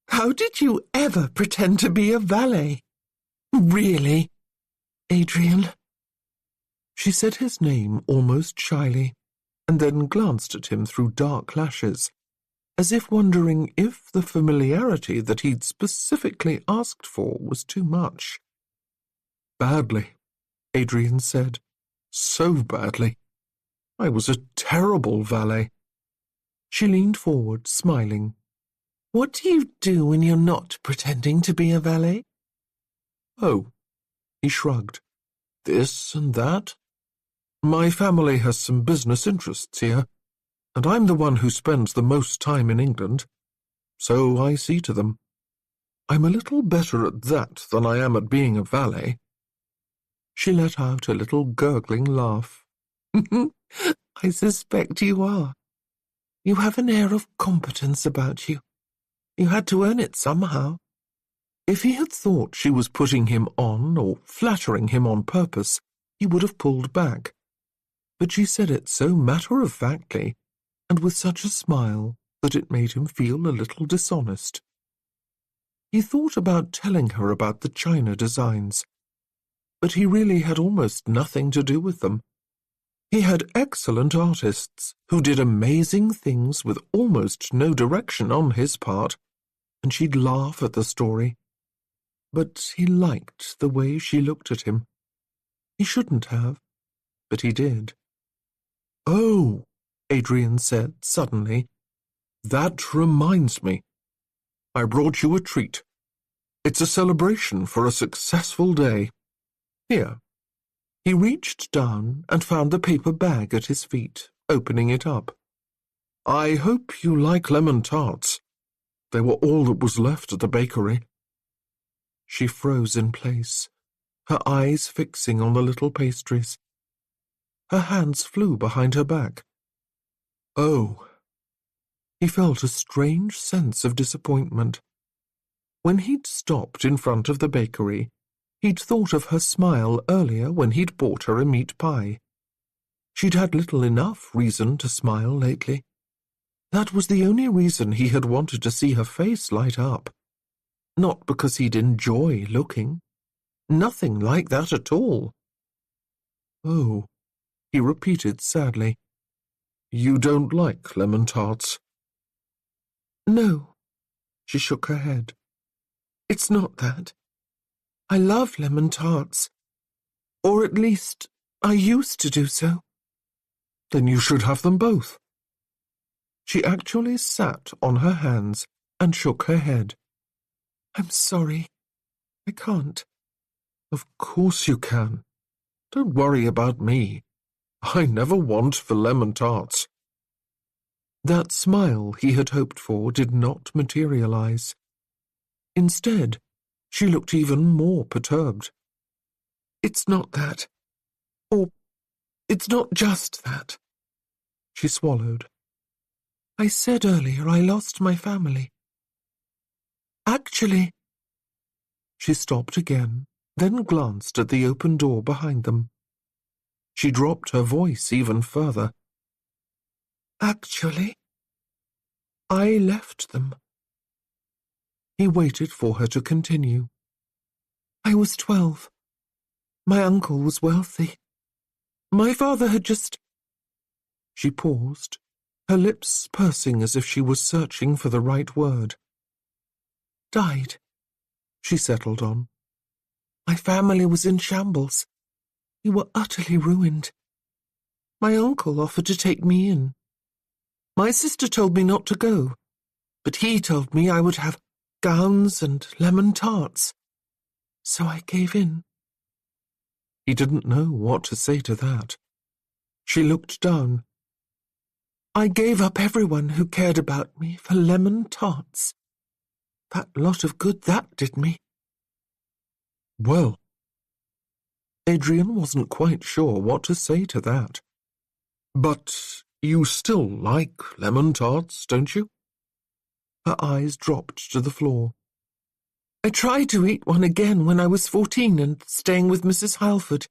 Speaker 1: How did you ever pretend to be a valet? Really, Adrian?
Speaker 2: She said his name almost shyly, and then glanced at him through dark lashes, as if wondering if the familiarity that he'd specifically asked for was too much. Badly, Adrian said. So badly. I was a terrible valet. She leaned forward, smiling.
Speaker 1: What do you do when you're not pretending to be a valet?
Speaker 2: Oh, he shrugged. This and that. My family has some business interests here, and I'm the one who spends the most time in England, so I see to them. I'm a little better at that than I am at being a valet. She let out a little gurgling laugh.
Speaker 1: I suspect you are. You have an air of competence about you. You had to earn it somehow.
Speaker 2: If he had thought she was putting him on or flattering him on purpose, he would have pulled back. But she said it so matter-of-factly, and with such a smile, that it made him feel a little dishonest. He thought about telling her about the china designs, but he really had almost nothing to do with them. He had excellent artists who did amazing things with almost no direction on his part, and she'd laugh at the story. But he liked the way she looked at him. He shouldn't have, but he did. Oh, Adrian said suddenly, that reminds me. I brought you a treat. It's a celebration for a successful day. Here. He reached down and found the paper bag at his feet, opening it up. I hope you like lemon tarts. They were all that was left at the bakery. She froze in place, her eyes fixing on the little pastries. Her hands flew behind her back. Oh. He felt a strange sense of disappointment. When he'd stopped in front of the bakery, he'd thought of her smile earlier when he'd bought her a meat pie. She'd had little enough reason to smile lately. That was the only reason he had wanted to see her face light up. Not because he'd enjoy looking. Nothing like that at all. Oh, he repeated sadly. You don't like lemon tarts?
Speaker 1: No,
Speaker 2: she shook her head.
Speaker 1: It's not that. I love lemon tarts. Or at least, I used to do so.
Speaker 2: Then you should have them both. She actually sat on her hands and shook her head.
Speaker 1: I'm sorry. I can't.
Speaker 2: Of course you can. Don't worry about me. I never want for lemon tarts. That smile he had hoped for did not materialize. Instead, she looked even more perturbed.
Speaker 1: It's not that.
Speaker 2: Or it's not just that. She swallowed. I said earlier I lost my family. Actually... She stopped again, then glanced at the open door behind them. She dropped her voice even further. Actually, I left them. He waited for her to continue. I was 12. My uncle was wealthy. My father had just... She paused, her lips pursing as if she was searching for the right word. Died, she settled on. My family was in shambles. We were utterly ruined. My uncle offered to take me in. My sister told me not to go, but he told me I would have gowns and lemon tarts. So I gave in. He didn't know what to say to that. She looked down. I gave up everyone who cared about me for lemon tarts. That lot of good that did me. Well, Adrian wasn't quite sure what to say to that. But you still like lemon tarts, don't you? Her eyes dropped to the floor. I tried to eat one again when I was 14 and staying with Mrs. Halford.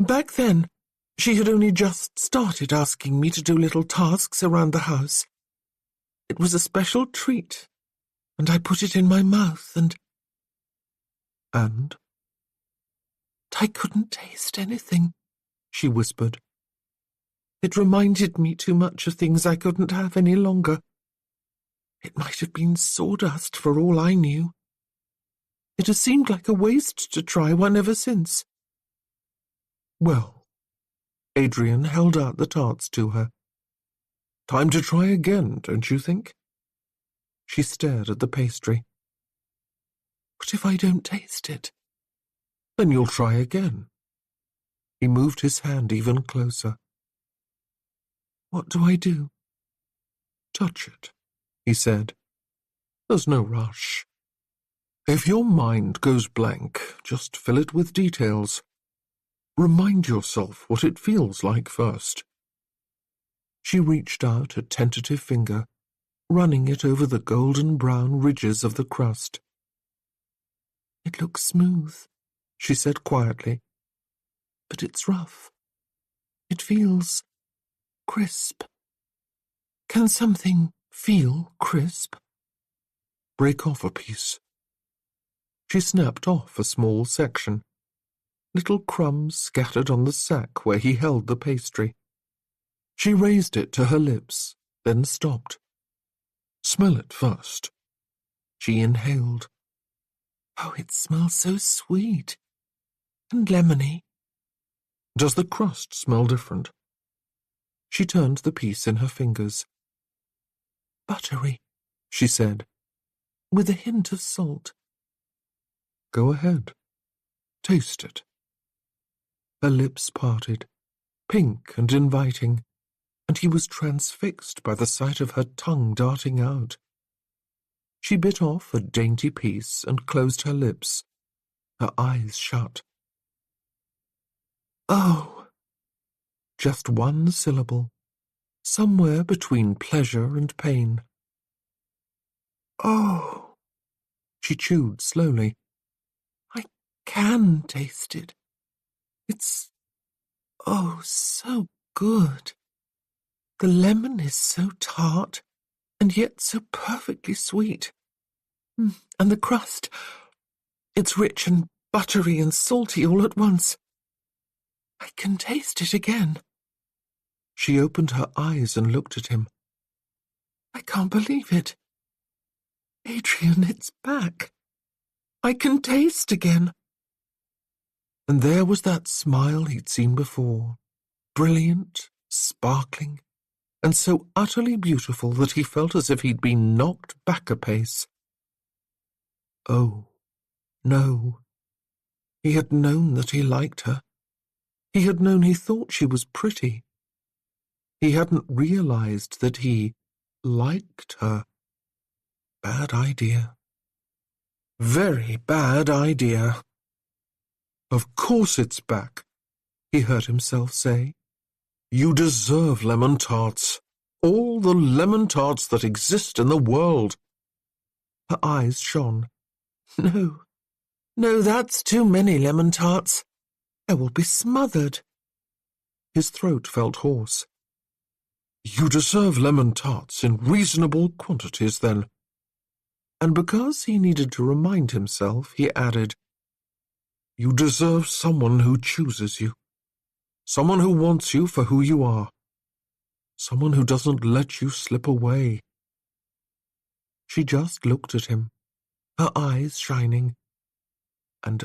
Speaker 2: Back then, she had only just started asking me to do little tasks around the house. It was a special treat, and I put it in my mouth and... I couldn't taste anything, she whispered. It reminded me too much of things I couldn't have any longer. It might have been sawdust for all I knew. It has seemed like a waste to try one ever since. Well, Adrian held out the tarts to her. Time to try again, don't you think? She stared at the pastry. What if I don't taste it? Then you'll try again. He moved his hand even closer. What do I do? Touch it, he said. There's no rush. If your mind goes blank, just fill it with details. Remind yourself what it feels like first. She reached out a tentative finger, running it over the golden-brown ridges of the crust. It looks smooth, she said quietly, but it's rough. It feels crisp. Can something feel crisp? Break off a piece. She snapped off a small section. Little crumbs scattered on the sack where he held the pastry. She raised it to her lips, then stopped. Smell it first. She inhaled. Oh, it smells so sweet. And lemony. Does the crust smell different? She turned the piece in her fingers. Buttery, she said, with a hint of salt. Go ahead. Taste it. Her lips parted, pink and inviting, and he was transfixed by the sight of her tongue darting out. She bit off a dainty piece and closed her lips, her eyes shut. Oh! Just one syllable, somewhere between pleasure and pain. Oh! She chewed slowly. I can taste it. It's, oh, so good. The lemon is so tart, and yet so perfectly sweet. And the crust, it's rich and buttery and salty all at once. I can taste it again. She opened her eyes and looked at him. I can't believe it. Adrian, it's back. I can taste again. And there was that smile he'd seen before, brilliant, sparkling, and so utterly beautiful that he felt as if he'd been knocked back a pace. Oh, no. He had known that he liked her. He had known he thought she was pretty. He hadn't realized that he liked her. Bad idea. Very bad idea. Of course it's back. he heard himself say. "You deserve lemon tarts. All the lemon tarts that exist in the world." Her eyes shone. "No, no, that's too many lemon tarts. I will be smothered." His throat felt hoarse. "You deserve lemon tarts in reasonable quantities, then." And because he needed to remind himself, he added, "You deserve someone who chooses you. Someone who wants you for who you are. Someone who doesn't let you slip away." She just looked at him, her eyes shining. And,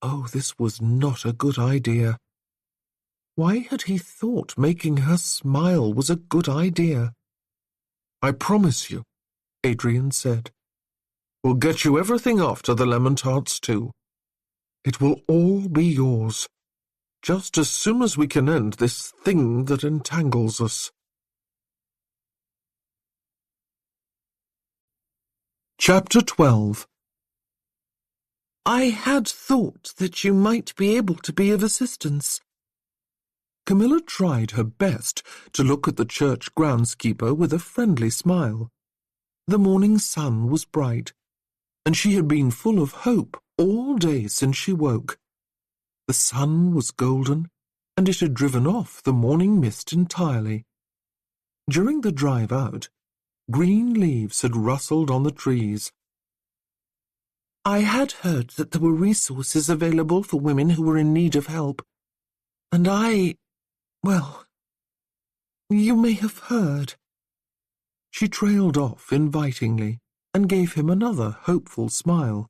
Speaker 2: oh, this was not a good idea. Why had he thought making her smile was a good idea? "I promise you," Adrian said. "We'll get you everything after the lemon tarts, too. It will all be yours, just as soon as we can end this thing that entangles us." Chapter 12. "I had thought that you might be able to be of assistance." Camilla tried her best to look at the church groundskeeper with a friendly smile. The morning sun was bright, and she had been full of hope all day since she woke. The sun was golden, and it had driven off the morning mist entirely. During the drive out, green leaves had rustled on the trees. "I had heard that there were resources available for women who were in need of help, and well, you may have heard." She trailed off invitingly and gave him another hopeful smile.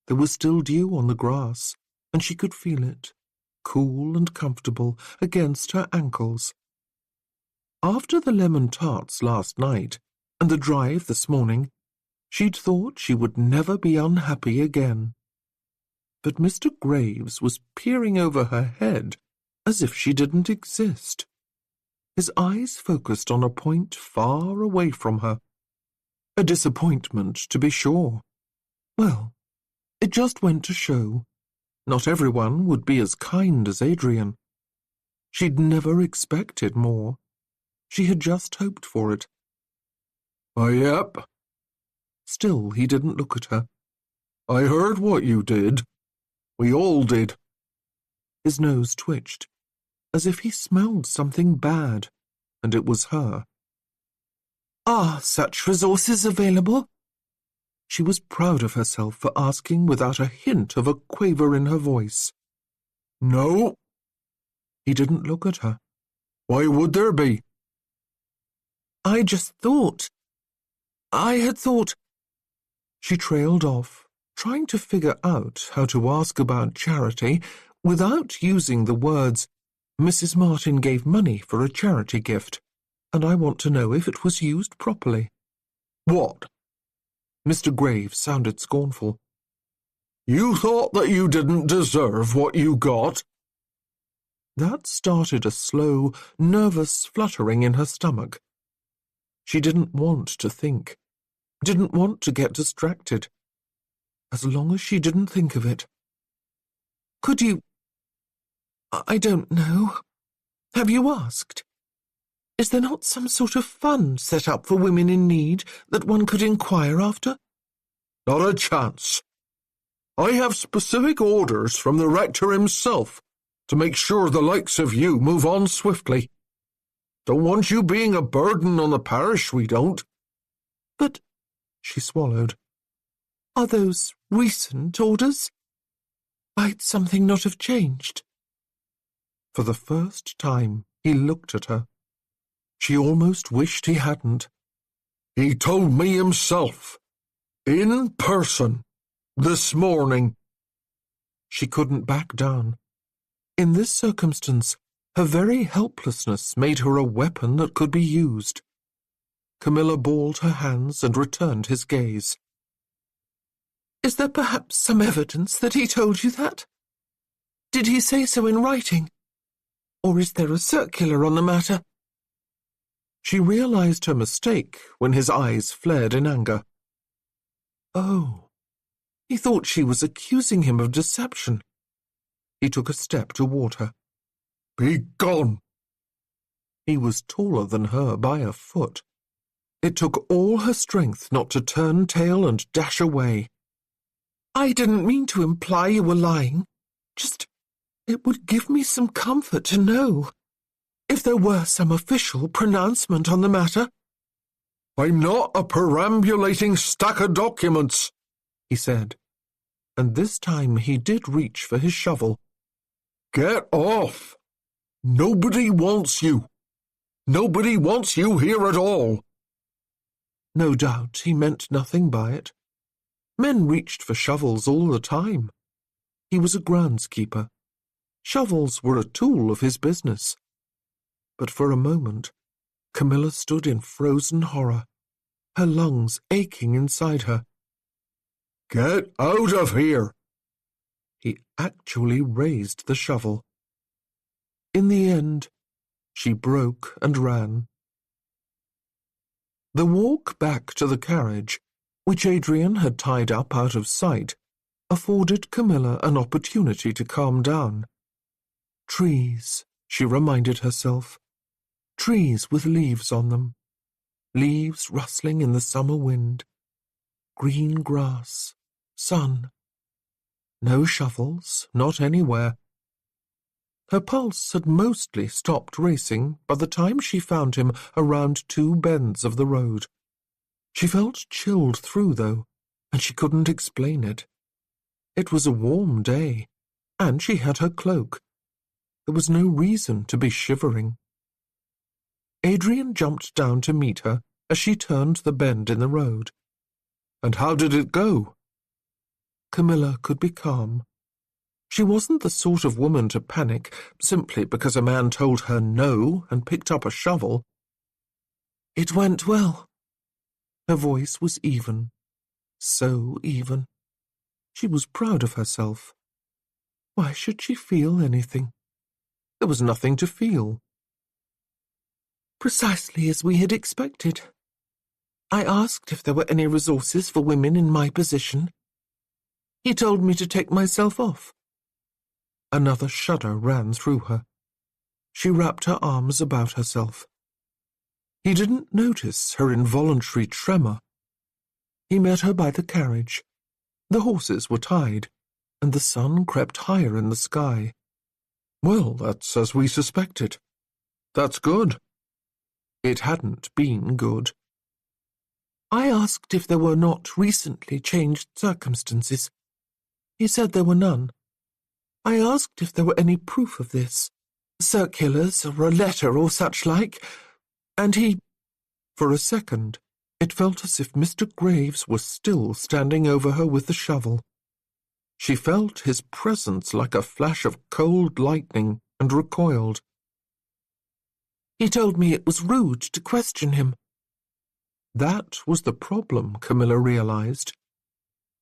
Speaker 2: There was still dew on the grass, and she could feel it, cool and comfortable against her ankles. After the lemon tarts last night and the drive this morning, she'd thought she would never be unhappy again. But Mr. Graves was peering over her head as if she didn't exist. His eyes focused on a point far away from her. A disappointment, to be sure. Well, it just went to show. Not everyone would be as kind as Adrian. She'd never expected more. She had just hoped for it. "Yep." Still, he didn't look at her. "I heard what you did. We all did." His nose twitched, as if he smelled something bad, and it was her. "Are such resources available?" She was proud of herself for asking without a hint of a quaver in her voice. "No." He didn't look at her. "Why would there be?" I had thought. She trailed off, trying to figure out how to ask about charity without using the words, "Mrs. Martin gave money for a charity gift, and I want to know if it was used properly." "What?" Mr. Graves sounded scornful. "You thought that you didn't deserve what you got?" That started a slow, nervous fluttering in her stomach. She didn't want to think, didn't want to get distracted, as long as she didn't think of it. "Could you... I don't know. Have you asked? Is there not some sort of fund set up for women in need that one could inquire after?" "Not a chance. I have specific orders from the rector himself to make sure the likes of you move on swiftly. Don't want you being a burden on the parish, we don't." "But," she swallowed, "are those recent orders? Might something not have changed?" For the first time, he looked at her. She almost wished he hadn't. "He told me himself, in person, this morning." She couldn't back down. In this circumstance, her very helplessness made her a weapon that could be used. Camilla balled her hands and returned his gaze. "Is there perhaps some evidence that he told you that? Did he say so in writing? Or is there a circular on the matter?" She realized her mistake when his eyes flared in anger. Oh, he thought she was accusing him of deception. He took a step toward her. Begone! He was taller than her by a foot. It took all her strength not to turn tail and dash away.
Speaker 1: I didn't mean to imply you were lying. Just, it would give me some comfort to know. If there were some official pronouncement on the matter.
Speaker 2: I'm not a perambulating stack of documents, he said, and this time he did reach for his shovel. Get off! Nobody wants you. Nobody wants you here at all.
Speaker 1: No doubt he meant nothing by it. Men reached for shovels all the time. He was a groundskeeper. Shovels were a tool of his business. But for a moment, Camilla stood in frozen horror, her lungs aching inside her.
Speaker 2: Get out of here!
Speaker 1: He actually raised the shovel. In the end, she broke and ran. The walk back to the carriage, which Adrian had tied up out of sight, afforded Camilla an opportunity to calm down. Trees, she reminded herself. Trees with leaves on them. Leaves rustling in the summer wind. Green grass. Sun. No shovels, not anywhere. Her pulse had mostly stopped racing by the time she found him around 2 bends of the road. She felt chilled through, though, and she couldn't explain it. It was a warm day, and she had her cloak. There was no reason to be shivering. Adrian jumped down to meet her as she turned the bend in the road.
Speaker 2: And how did it go?
Speaker 1: Camilla could be calm. She wasn't the sort of woman to panic simply because a man told her no and picked up a shovel. It went well. Her voice was even. So even. She was proud of herself. Why should she feel anything? There was nothing to feel. Precisely as we had expected. I asked if there were any resources for women in my position. He told me to take myself off. Another shudder ran through her. She wrapped her arms about herself. He didn't notice her involuntary tremor. He met her by the carriage. The horses were tied, and the sun crept higher in the sky.
Speaker 2: Well, that's as we suspected. That's good.
Speaker 1: It hadn't been good. I asked if there were not recently changed circumstances. He said there were none. I asked if there were any proof of this, circulars or a letter or such like, and he— For a second, it felt as if Mr. Graves was still standing over her with the shovel. She felt his presence like a flash of cold lightning and recoiled. He told me it was rude to question him. That was the problem, Camilla realized.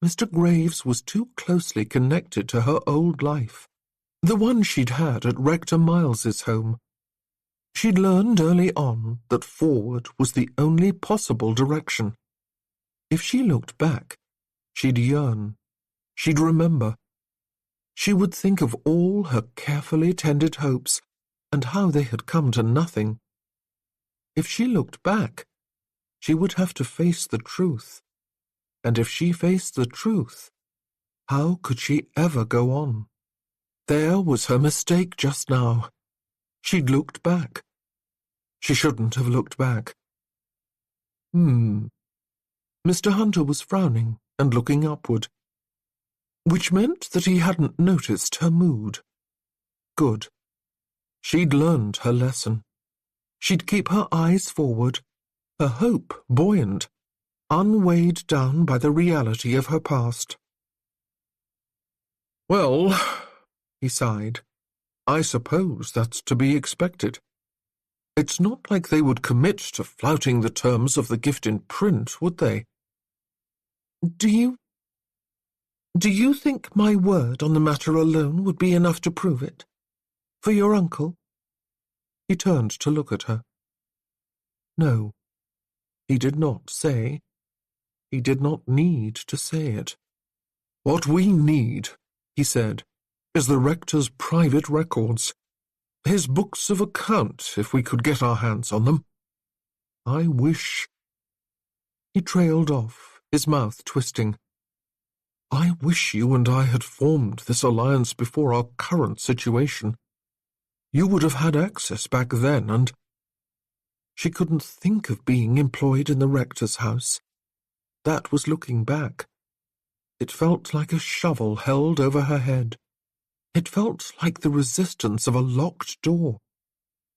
Speaker 1: Mr. Graves was too closely connected to her old life, the one she'd had at Rector Miles's home. She'd learned early on that forward was the only possible direction. If she looked back, she'd yearn. She'd remember. She would think of all her carefully tended hopes and how they had come to nothing. If she looked back, she would have to face the truth. And if she faced the truth, how could she ever go on? There was her mistake just now. She'd looked back. She shouldn't have looked back. Mr. Hunter was frowning and looking upward, which meant that he hadn't noticed her mood. Good. She'd learned her lesson. She'd keep her eyes forward, her hope buoyant, unweighed down by the reality of her past.
Speaker 2: Well,
Speaker 1: he sighed,
Speaker 2: I suppose that's to be expected. It's not like they would commit to flouting the terms of the gift in print, would they?
Speaker 1: Do you think my word on the matter alone would be enough to prove it? For your uncle? He turned to look at her. No, he did not say. He did not need to say it.
Speaker 2: What we need, he said, is the rector's private records. his books of account, if we could get our hands on them. I wish—" He trailed off, his mouth twisting. "I wish you and I had formed this alliance before our current situation. You would have had access back then, and—" She couldn't think of being employed in the rector's house. That was looking back. It felt like a shovel held over her head. It felt like the resistance of a locked door.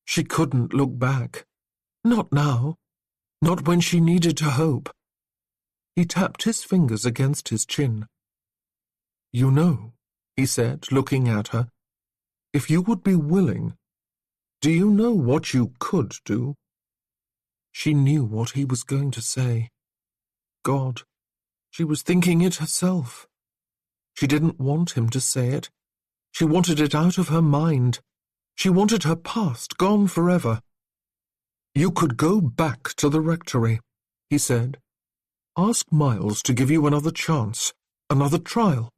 Speaker 2: She couldn't look back. Not now. Not when she needed to hope. He tapped his fingers against his chin. "You know," he said, looking at her, "if you would be willing, do you know what you could do?" She knew what he was going to say. God, she was thinking it herself. She didn't want him to say it. She wanted it out of her mind. She wanted her past gone forever. "You could go back to the rectory," he said. "Ask Miles to give you another chance, another trial.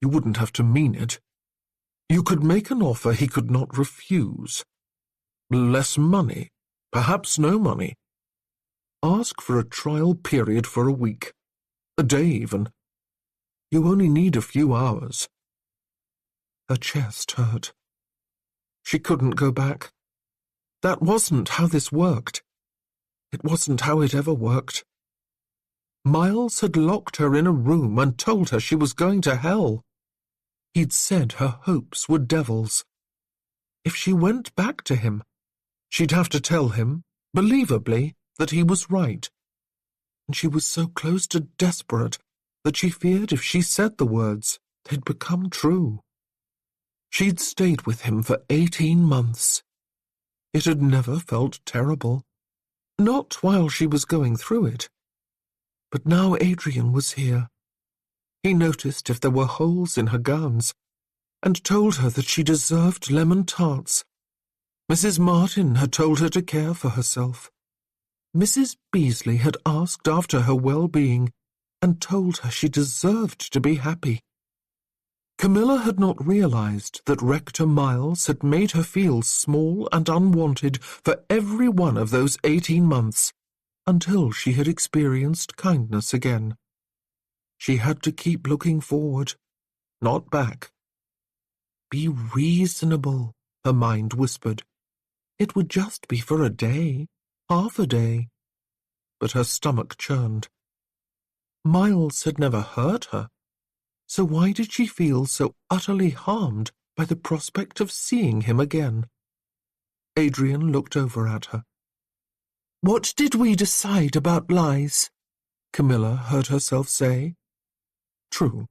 Speaker 2: You wouldn't have to mean it. You could make an offer he could not refuse. Less money, perhaps no money. Ask for a trial period for a week, a day even. You only need a few hours." Her chest hurt. She couldn't go back. That wasn't how this worked. It wasn't how it ever worked. Miles had locked her in a room and told her she was going to hell. He'd said her hopes were devils. If she went back to him, she'd have to tell him, believably, that he was right. And she was so close to desperate that she feared if she said the words, they'd become true. She'd stayed with him for 18 months. It had never felt terrible. Not while she was going through it. But now Adrian was here. He noticed if there were holes in her gowns, and told her that she deserved lemon tarts. Mrs. Martin had told her to care for herself. Mrs. Beasley had asked after her well-being, and told her she deserved to be happy. Camilla had not realized that Rector Miles had made her feel small and unwanted for every one of those 18 months, until she had experienced kindness again. She had to keep looking forward, not back. Be reasonable, her mind whispered. It would just be for a day, half a day. But her stomach churned. Miles had never hurt her, so why did she feel so utterly harmed by the prospect of seeing him again? Adrian looked over at her. "What did we decide about lies?" Camilla heard herself say. "True.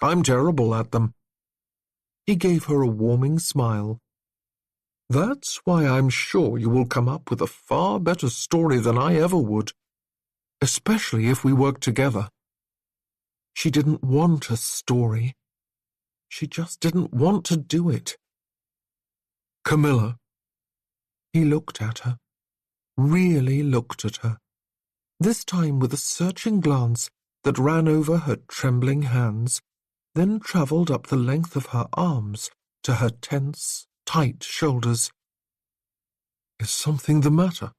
Speaker 2: I'm terrible at them." He gave her a warming smile. "That's why I'm sure you will come up with a far better story than I ever would, especially if we work together." She didn't want a story. She just didn't want to do it. "Camilla." He looked at her, really looked at her, this time with a searching glance that ran over her trembling hands, then travelled up the length of her arms to her tense, tight shoulders. "Is something the matter?"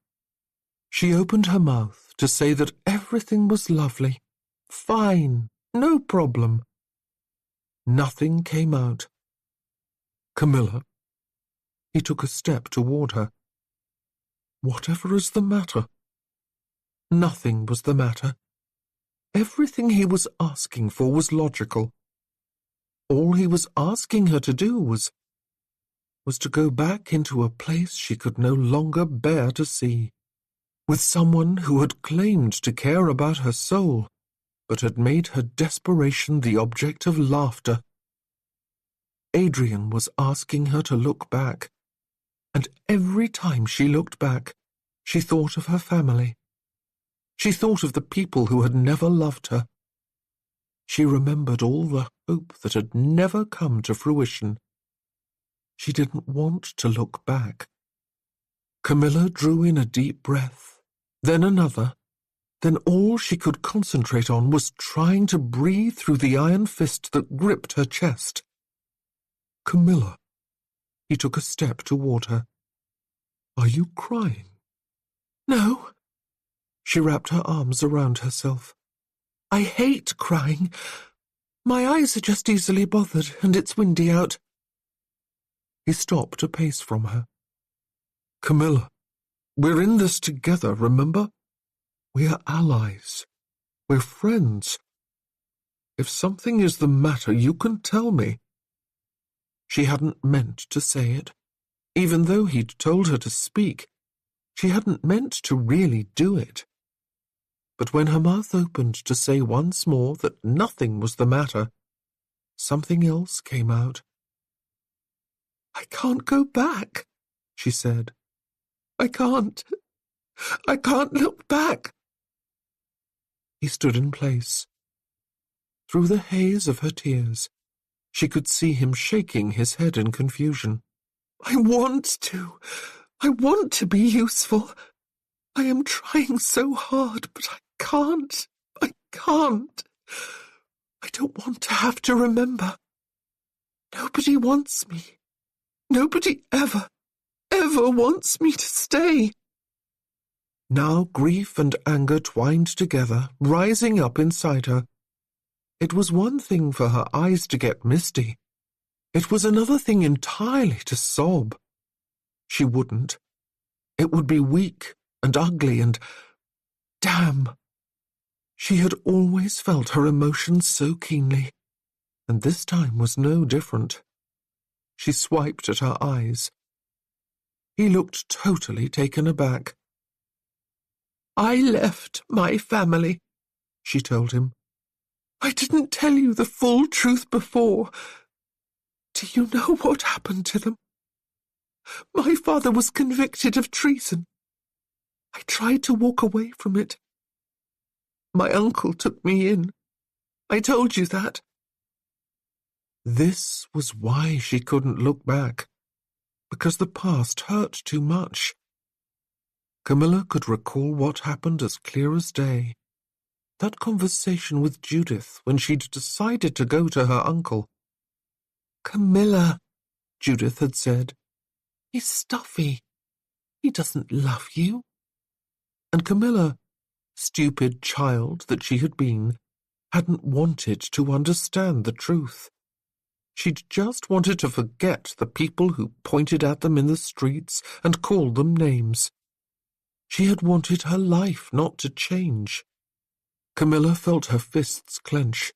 Speaker 2: She opened her mouth to say that everything was lovely, fine, no problem. Nothing came out. "Camilla." He took a step toward her. "Whatever is the matter?" Nothing was the matter. Everything he was asking for was logical. All he was asking her to do was to go back into a place she could no longer bear to see, with someone who had claimed to care about her soul, but had made her desperation the object of laughter. Adrian was asking her to look back, and every time she looked back, she thought of her family. She thought of the people who had never loved her. She remembered all the hope that had never come to fruition. She didn't want to look back. Camilla drew in a deep breath, then another. Then all she could concentrate on was trying to breathe through the iron fist that gripped her chest. "Camilla." He took a step toward her. "Are you crying?"
Speaker 1: "No."
Speaker 2: She wrapped her arms around herself.
Speaker 1: "I hate crying. My eyes are just easily bothered, and it's windy out."
Speaker 2: He stopped a pace from her. "Camilla, we're in this together, remember? We are allies. We're friends. If something is the matter, you can tell me." She hadn't meant to say it. Even though he'd told her to speak, she hadn't meant to really do it. But when her mouth opened to say once more that nothing was the matter, something else came out.
Speaker 1: "I can't go back," she said. I can't look back."
Speaker 2: He stood in place. Through the haze of her tears, she could see him shaking his head in confusion.
Speaker 1: I want to be useful. I am trying so hard, but I can't. I don't want to have to remember. Nobody wants me. Nobody ever wants me to stay."
Speaker 2: Now grief and anger twined together, rising up inside her. It was one thing for her eyes to get misty. It was another thing entirely to sob. She wouldn't. It would be weak and ugly and... Damn! She had always felt her emotions so keenly, and this time was no different. She swiped at her eyes. He looked totally taken aback.
Speaker 1: "I left my family," she told him. "I didn't tell you the full truth before. Do you know what happened to them? My father was convicted of treason. I tried to walk away from it. My uncle took me in. I told you that."
Speaker 2: This was why she couldn't look back, because the past hurt too much. Camilla could recall what happened as clear as day. That conversation with Judith when she'd decided to go to her uncle.
Speaker 1: "Camilla,"
Speaker 2: Judith had said,
Speaker 1: "he's stuffy. He doesn't love you."
Speaker 2: And Camilla, stupid child that she had been, hadn't wanted to understand the truth. She'd just wanted to forget the people who pointed at them in the streets and called them names. She had wanted her life not to change. Camilla felt her fists clench.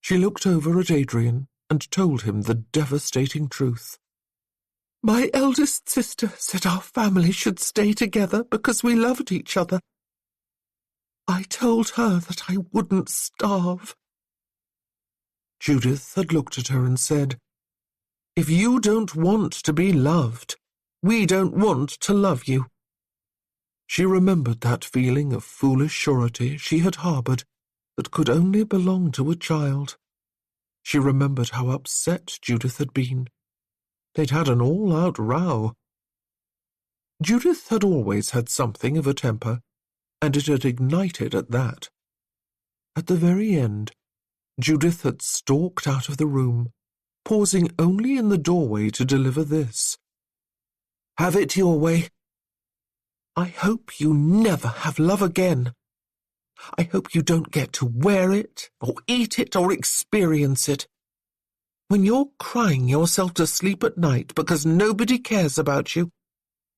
Speaker 2: She looked over at Adrian and told him the devastating truth.
Speaker 1: "My eldest sister said our family should stay together because we loved each other. I told her that I wouldn't starve."
Speaker 2: Judith had looked at her and said, "If you don't want to be loved, we don't want to love you." She remembered that feeling of foolish surety she had harbored that could only belong to a child. She remembered how upset Judith had been. They'd had an all-out row. Judith had always had something of a temper, and it had ignited at that. At the very end, Judith had stalked out of the room, pausing only in the doorway to deliver this. "Have it your way. I hope you never have love again. I hope you don't get to wear it, or eat it, or experience it. When you're crying yourself to sleep at night because nobody cares about you,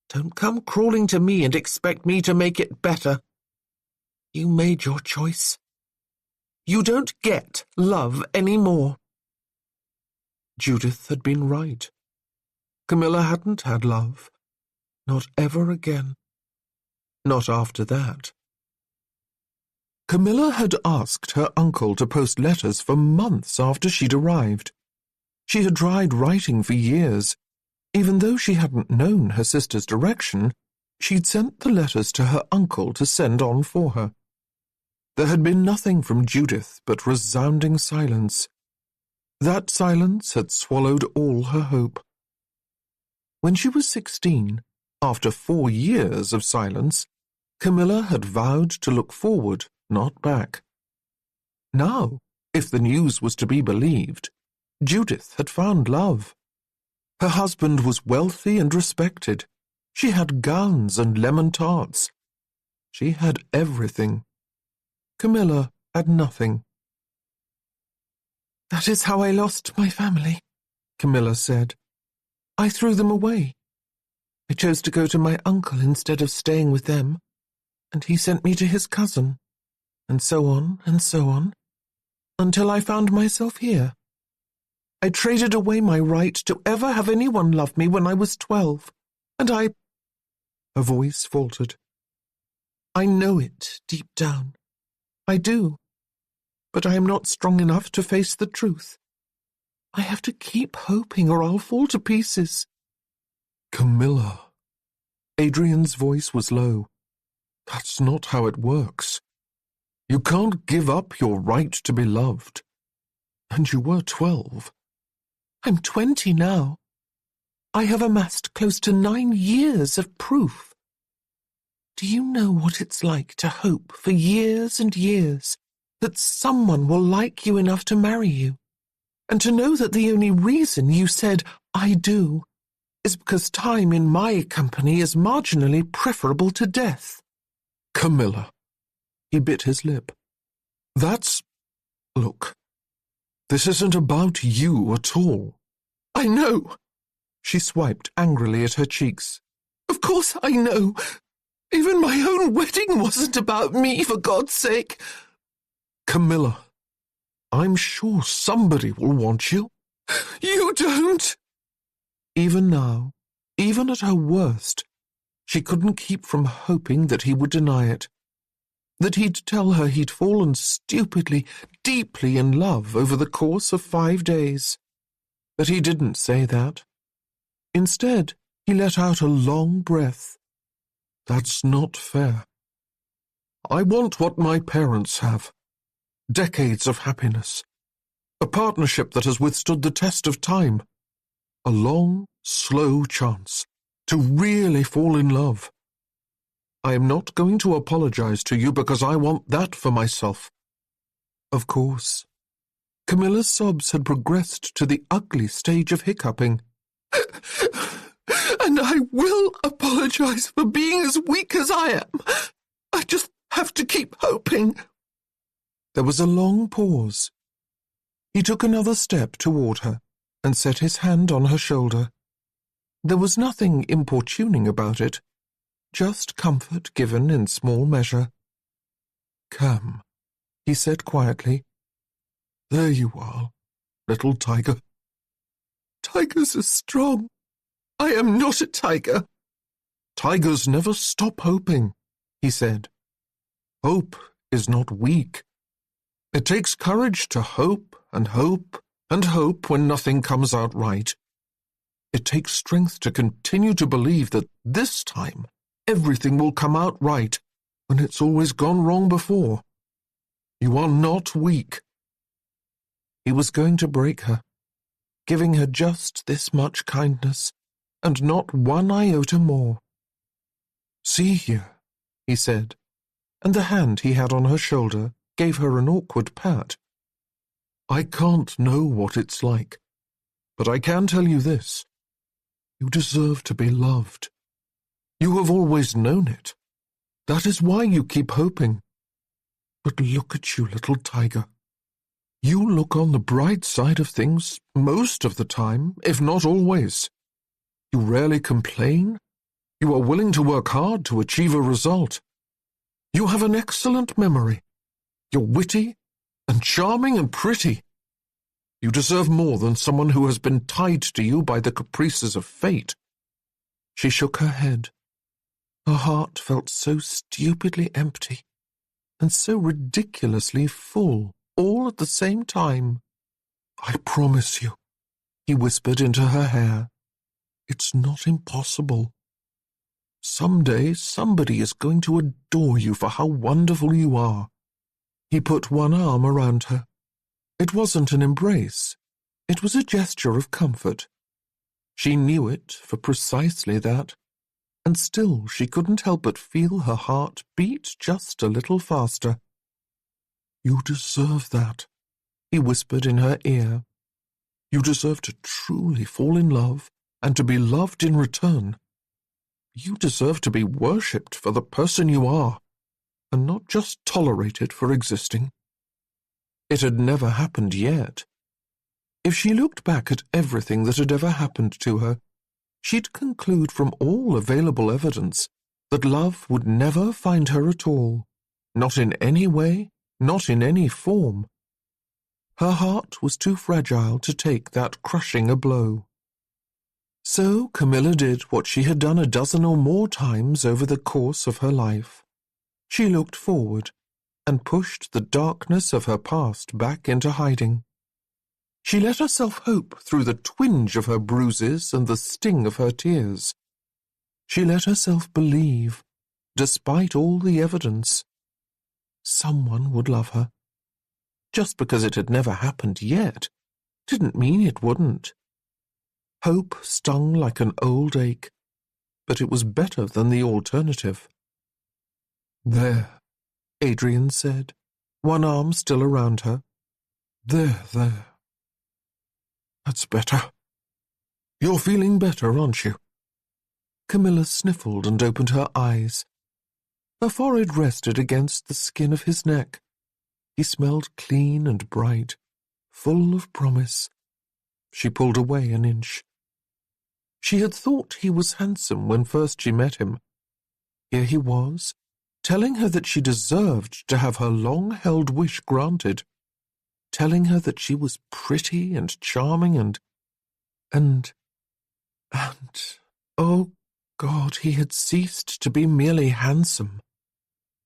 Speaker 2: don't come crawling to me and expect me to make it better. You made your choice. You don't get love anymore." Judith had been right. Camilla hadn't had love. Not ever again. Not after that. Camilla had asked her uncle to post letters for months after she'd arrived. She had tried writing for years. Even though she hadn't known her sister's direction, she'd sent the letters to her uncle to send on for her. There had been nothing from Judith but resounding silence. That silence had swallowed all her hope. When she was 16, after 4 years of silence, Camilla had vowed to look forward, not back. Now, if the news was to be believed, Judith had found love. Her husband was wealthy and respected. She had gowns and lemon tarts. She had everything. Camilla had nothing. "That is how I lost my family," Camilla said. "I threw them away. I chose to go to my uncle instead of staying with them, and he sent me to his cousin, and so on, until I found myself here. I traded away my right to ever have anyone love me when I was 12, and I—" Her voice faltered. "I know it deep down. I do. But I am not strong enough to face the truth. I have to keep hoping or I'll fall to pieces." "Camilla." Adrian's voice was low. "That's not how it works. You can't give up your right to be loved. And you were 12.
Speaker 1: I'm 20 now. I have amassed close to 9 years of proof. Do you know what it's like to hope for years and years that someone will like you enough to marry you, and to know that the only reason you said, 'I do,' is because time in my company is marginally preferable to death?"
Speaker 2: "Camilla." He bit his lip. Look, this isn't about you at all."
Speaker 1: "I know."
Speaker 2: She swiped angrily at her cheeks.
Speaker 1: "Of course I know. Even my own wedding wasn't about me, for God's sake."
Speaker 2: "Camilla, I'm sure somebody will want you."
Speaker 1: "You don't."
Speaker 2: Even now, even at her worst, she couldn't keep from hoping that he would deny it, that he'd tell her he'd fallen stupidly, deeply in love over the course of 5 days. But he didn't say that. Instead, he let out a long breath. "That's not fair. I want what my parents have. Decades of happiness. A partnership that has withstood the test of time. A long, slow chance to really fall in love. I am not going to apologize to you because I want that for myself." Of course. Camilla's sobs had progressed to the ugly stage of hiccuping.
Speaker 1: "And I will apologize for being as weak as I am. I just have to keep hoping."
Speaker 2: There was a long pause. He took another step toward her and set his hand on her shoulder. There was nothing importuning about it, just comfort given in small measure. "Come," he said quietly. "There you are, little tiger."
Speaker 1: "Tigers are strong. I am not a tiger."
Speaker 2: "Tigers never stop hoping," he said. "Hope is not weak. It takes courage to hope and hope and hope when nothing comes out right. It takes strength to continue to believe that this time everything will come out right when it's always gone wrong before. You are not weak." He was going to break her, giving her just this much kindness, and not one iota more. "See here," he said, and the hand he had on her shoulder gave her an awkward pat. "I can't know what it's like, but I can tell you this. You deserve to be loved. You have always known it. That is why you keep hoping. But look at you, little tiger. You look on the bright side of things most of the time, if not always. You rarely complain. You are willing to work hard to achieve a result. You have an excellent memory. You're witty and charming and pretty. You deserve more than someone who has been tied to you by the caprices of fate." She shook her head. Her heart felt so stupidly empty and so ridiculously full all at the same time. "I promise you," he whispered into her hair, "it's not impossible. Someday somebody is going to adore you for how wonderful you are." He put one arm around her. It wasn't an embrace. It was a gesture of comfort. She knew it for precisely that, and still she couldn't help but feel her heart beat just a little faster. "You deserve that," he whispered in her ear. "You deserve to truly fall in love and to be loved in return. You deserve to be worshipped for the person you are, and not just tolerated for existing. It had never happened yet. If she looked back at everything that had ever happened to her, she'd conclude from all available evidence that love would never find her at all, not in any way, not in any form. Her heart was too fragile to take that crushing a blow. So Camilla did what she had done a dozen or more times over the course of her life. She looked forward and pushed the darkness of her past back into hiding. She let herself hope through the twinge of her bruises and the sting of her tears. She let herself believe, despite all the evidence, someone would love her. Just because it had never happened yet didn't mean it wouldn't. Hope stung like an old ache, but it was better than the alternative. "There," Adrian said, one arm still around her. There. That's better. You're feeling better, aren't you?" Camilla sniffled and opened her eyes. Her forehead rested against the skin of his neck. He smelled clean and bright, full of promise. She pulled away an inch. She had thought he was handsome when first she met him. Here he was, telling her that she deserved to have her long-held wish granted, telling her that she was pretty and charming and, oh God, he had ceased to be merely handsome.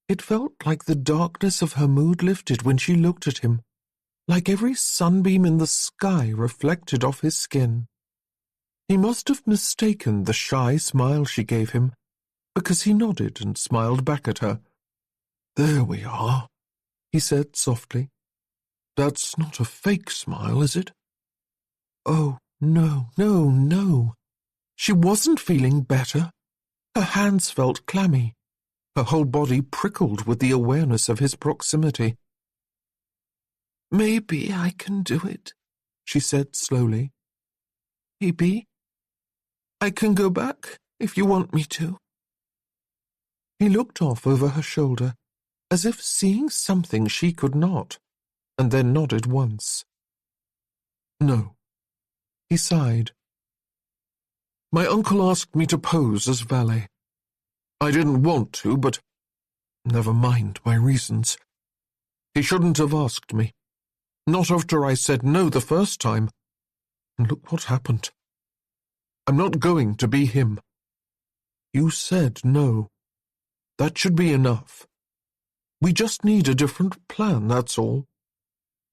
Speaker 2: It felt like the darkness of her mood lifted when she looked at him, like every sunbeam in the sky reflected off his skin. He must have mistaken the shy smile she gave him, because he nodded and smiled back at her. "There we are," he said softly. "That's not a fake smile, is it?" Oh, no. She wasn't feeling better. Her hands felt clammy. Her whole body prickled with the awareness of his proximity. "Maybe I can do it," she said slowly. "Maybe I can go back if you want me to." He looked off over her shoulder, as if seeing something she could not, and then nodded once. "No." He sighed. "My uncle asked me to pose as valet. I didn't want to, but never mind my reasons. He shouldn't have asked me. Not after I said no the first time. And look what happened. I'm not going to be him. You said no. That should be enough. We just need a different plan, that's all.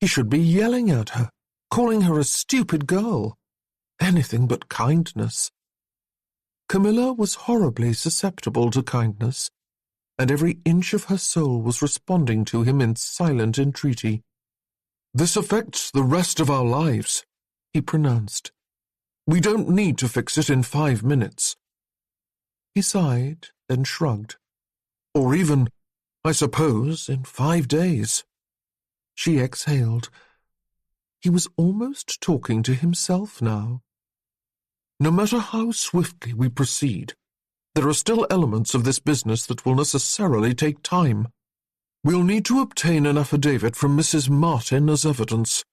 Speaker 2: He should be yelling at her, calling her a stupid girl. Anything but kindness." Camilla was horribly susceptible to kindness, and every inch of her soul was responding to him in silent entreaty. "This affects the rest of our lives," he pronounced. "We don't need to fix it in 5 minutes." He sighed, then shrugged. "Or even, I suppose, in 5 days. She exhaled. He was almost talking to himself now. "No matter how swiftly we proceed, there are still elements of this business that will necessarily take time. We'll need to obtain an affidavit from Mrs. Martin as evidence.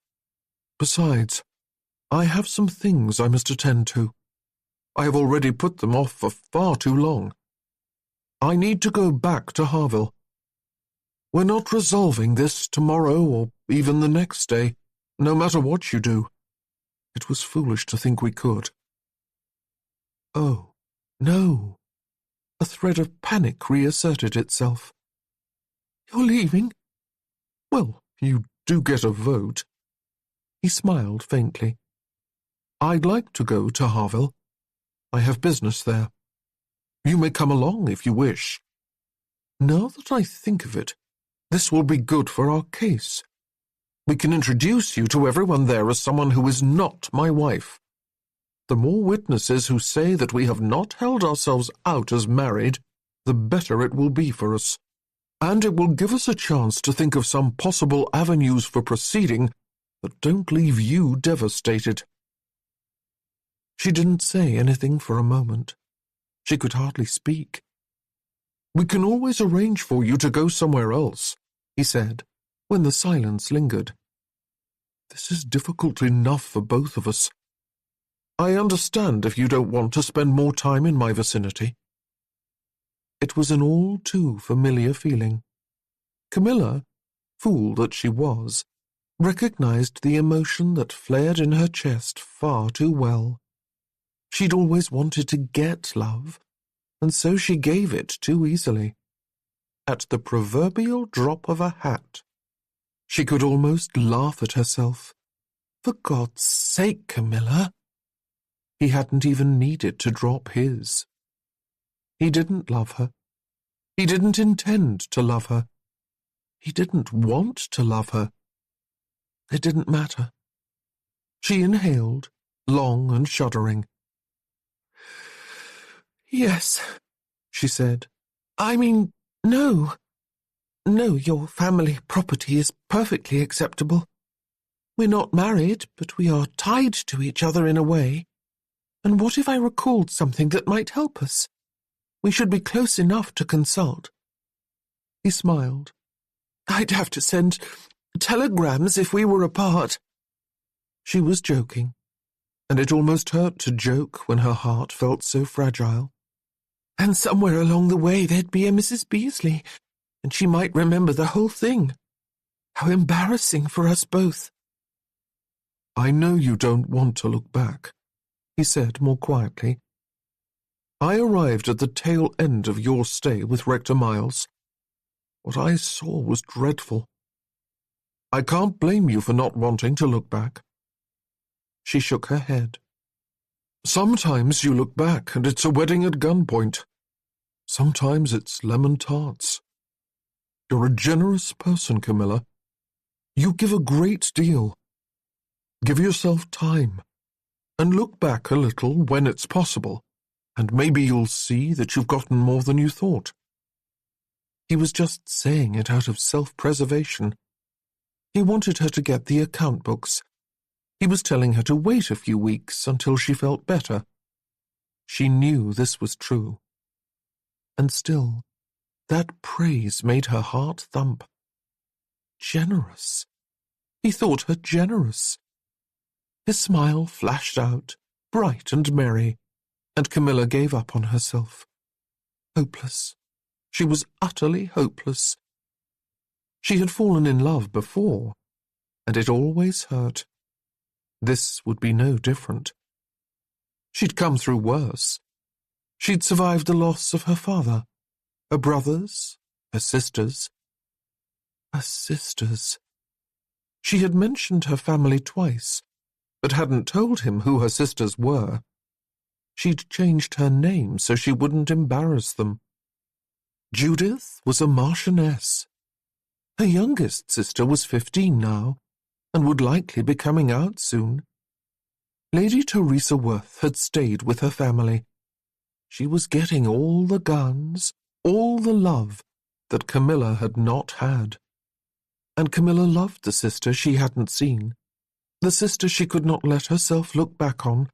Speaker 2: Besides, I have some things I must attend to. I have already put them off for far too long. I need to go back to Harville. We're not resolving this tomorrow or even the next day, no matter what you do. It was foolish to think we could." Oh, no. A thread of panic reasserted itself. "You're leaving? Well, you do get a vote." He smiled faintly. "I'd like to go to Harville. I have business there. You may come along if you wish. Now that I think of it, this will be good for our case. We can introduce you to everyone there as someone who is not my wife. The more witnesses who say that we have not held ourselves out as married, the better it will be for us. And it will give us a chance to think of some possible avenues for proceeding that don't leave you devastated." She didn't say anything for a moment. She could hardly speak. "We can always arrange for you to go somewhere else," he said, when the silence lingered. "This is difficult enough for both of us. I understand if you don't want to spend more time in my vicinity." It was an all too familiar feeling. Camilla, fool that she was, recognized the emotion that flared in her chest far too well. She'd always wanted to get love, and so she gave it too easily. At the proverbial drop of a hat, she could almost laugh at herself. For God's sake, Camilla! He hadn't even needed to drop his. He didn't love her. He didn't intend to love her. He didn't want to love her. It didn't matter. She inhaled, long and shuddering. "Yes," she said. "I mean, no. No, your family property is perfectly acceptable. We're not married, but we are tied to each other in a way. And what if I recalled something that might help us? We should be close enough to consult." He smiled. "I'd have to send telegrams if we were apart." She was joking, and it almost hurt to joke when her heart felt so fragile. "And somewhere along the way there'd be a Mrs. Beasley, and she might remember the whole thing. How embarrassing for us both." "I know you don't want to look back," he said more quietly. "I arrived at the tail end of your stay with Rector Miles. What I saw was dreadful. I can't blame you for not wanting to look back." She shook her head. "Sometimes you look back and it's a wedding at gunpoint. Sometimes it's lemon tarts. You're a generous person, Camilla. You give a great deal. Give yourself time, and look back a little when it's possible, and maybe you'll see that you've gotten more than you thought." He was just saying it out of self-preservation. He wanted her to get the account books. He was telling her to wait a few weeks until she felt better. She knew this was true. And still, that praise made her heart thump. Generous. He thought her generous. His smile flashed out, bright and merry, and Camilla gave up on herself. Hopeless. She was utterly hopeless. She had fallen in love before, and it always hurt. This would be no different. She'd come through worse. She'd survived the loss of her father, her brothers, her sisters. Her sisters. She had mentioned her family twice, but hadn't told him who her sisters were. She'd changed her name so she wouldn't embarrass them. Judith was a marchioness. Her youngest sister was 15 now, and would likely be coming out soon. Lady Teresa Worth had stayed with her family. She was getting all the guns, all the love that Camilla had not had. And Camilla loved the sister she hadn't seen, the sister she could not let herself look back on,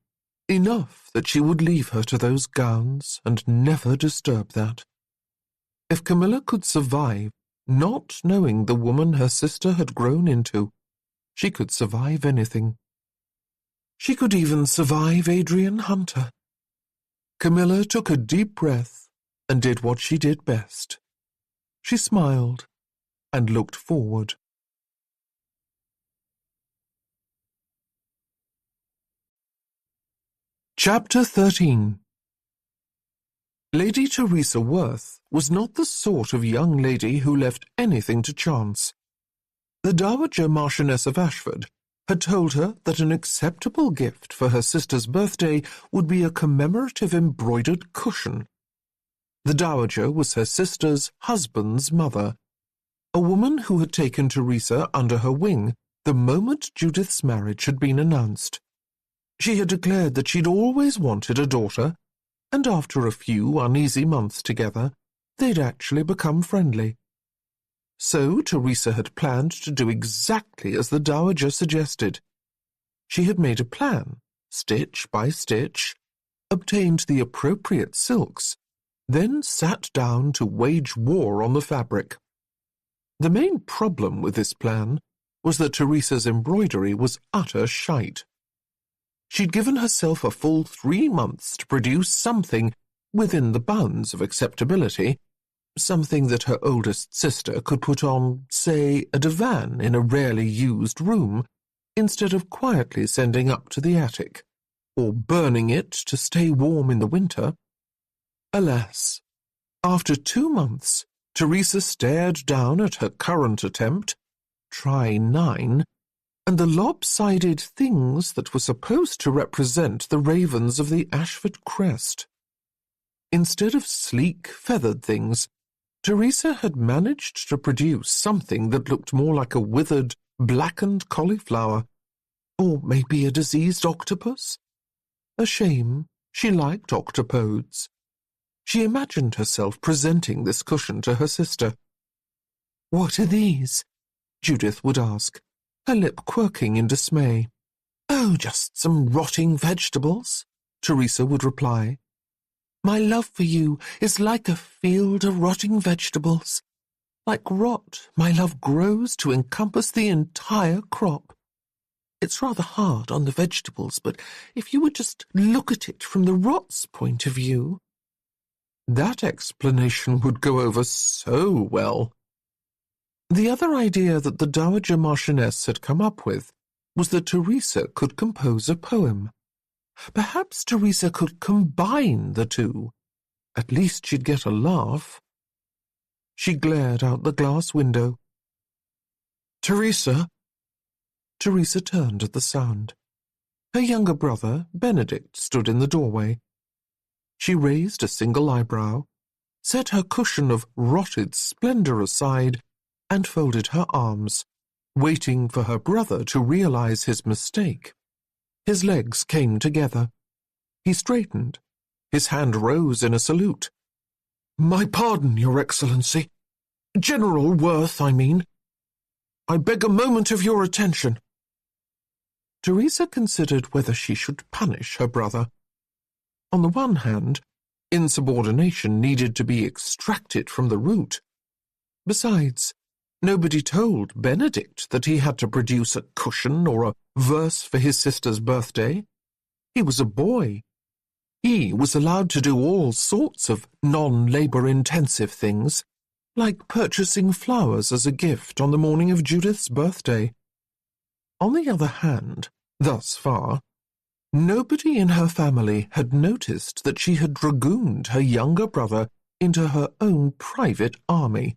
Speaker 2: enough that she would leave her to those gowns and never disturb that. If Camilla could survive not knowing the woman her sister had grown into, she could survive anything. She could even survive Adrian Hunter. Camilla took a deep breath and did what she did best. She smiled and looked forward. Chapter 13. Lady Teresa Worth was not the sort of young lady who left anything to chance. The Dowager Marchioness of Ashford had told her that an acceptable gift for her sister's birthday would be a commemorative embroidered cushion. The Dowager was her sister's husband's mother, a woman who had taken Teresa under her wing the moment Judith's marriage had been announced. She had declared that she'd always wanted a daughter, and after a few uneasy months together, they'd actually become friendly. So Teresa had planned to do exactly as the Dowager suggested. She had made a plan stitch by stitch, obtained the appropriate silks, then sat down to wage war on the fabric. The main problem with this plan was that Teresa's embroidery was utter shite. She'd given herself a full 3 months to produce something within the bounds of acceptability, something that her oldest sister could put on, say, a divan in a rarely used room, instead of quietly sending up to the attic, or burning it to stay warm in the winter. Alas, after 2 months, Teresa stared down at her current attempt, try 9, and the lopsided things that were supposed to represent the ravens of the Ashford crest. Instead of sleek, feathered things, Teresa had managed to produce something that looked more like a withered, blackened cauliflower, or maybe a diseased octopus. A shame, she liked octopodes. She imagined herself presenting this cushion to her sister. "What are these?" Judith would ask, her lip quirking in dismay. "Oh, just some rotting vegetables," Teresa would reply. "My love for you is like a field of rotting vegetables. Like rot, my love grows to encompass the entire crop. It's rather hard on the vegetables, but if you would just look at it from the rot's point of view—" That explanation would go over so well. The other idea that the Dowager Marchioness had come up with was that Teresa could compose a poem. Perhaps Teresa could combine the two. At least she'd get a laugh. She glared out the glass window. "Teresa?" Teresa turned at the sound. Her younger brother, Benedict, stood in the doorway. She raised a single eyebrow, set her cushion of rotted splendor aside, and folded her arms, waiting for her brother to realize his mistake. His legs came together. He straightened. His hand rose in a salute. "My pardon, Your Excellency. General Worth, I mean. I beg a moment of your attention." Teresa considered whether she should punish her brother. On the one hand, insubordination needed to be extracted from the root. Besides, nobody told Benedict that he had to produce a cushion or a verse for his sister's birthday. He was a boy. He was allowed to do all sorts of non-labor-intensive things, like purchasing flowers as a gift on the morning of Judith's birthday. On the other hand, thus far, nobody in her family had noticed that she had dragooned her younger brother into her own private army,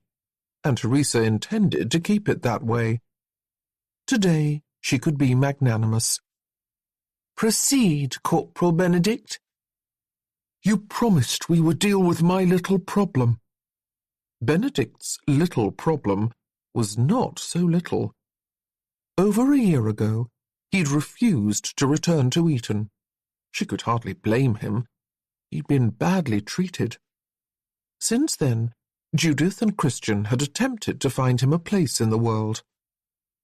Speaker 2: and Teresa intended to keep it that way. Today she could be magnanimous. "Proceed, Corporal Benedict." "You promised we would deal with my little problem." Benedict's little problem was not so little. Over a year ago, he'd refused to return to Eton. She could hardly blame him. He'd been badly treated. Since then, Judith and Christian had attempted to find him a place in the world.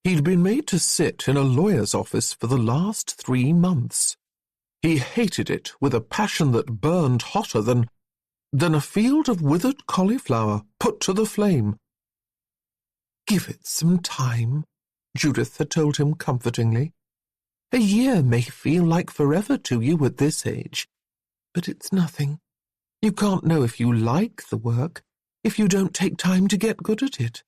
Speaker 2: He'd been made to sit in a lawyer's office for the last 3 months. He hated it with a passion that burned hotter than a field of withered cauliflower put to the flame. "Give it some time," Judith had told him comfortingly. "A year may feel like forever to you at this age, but it's nothing. You can't know if you like the work if you don't take time to get good at it."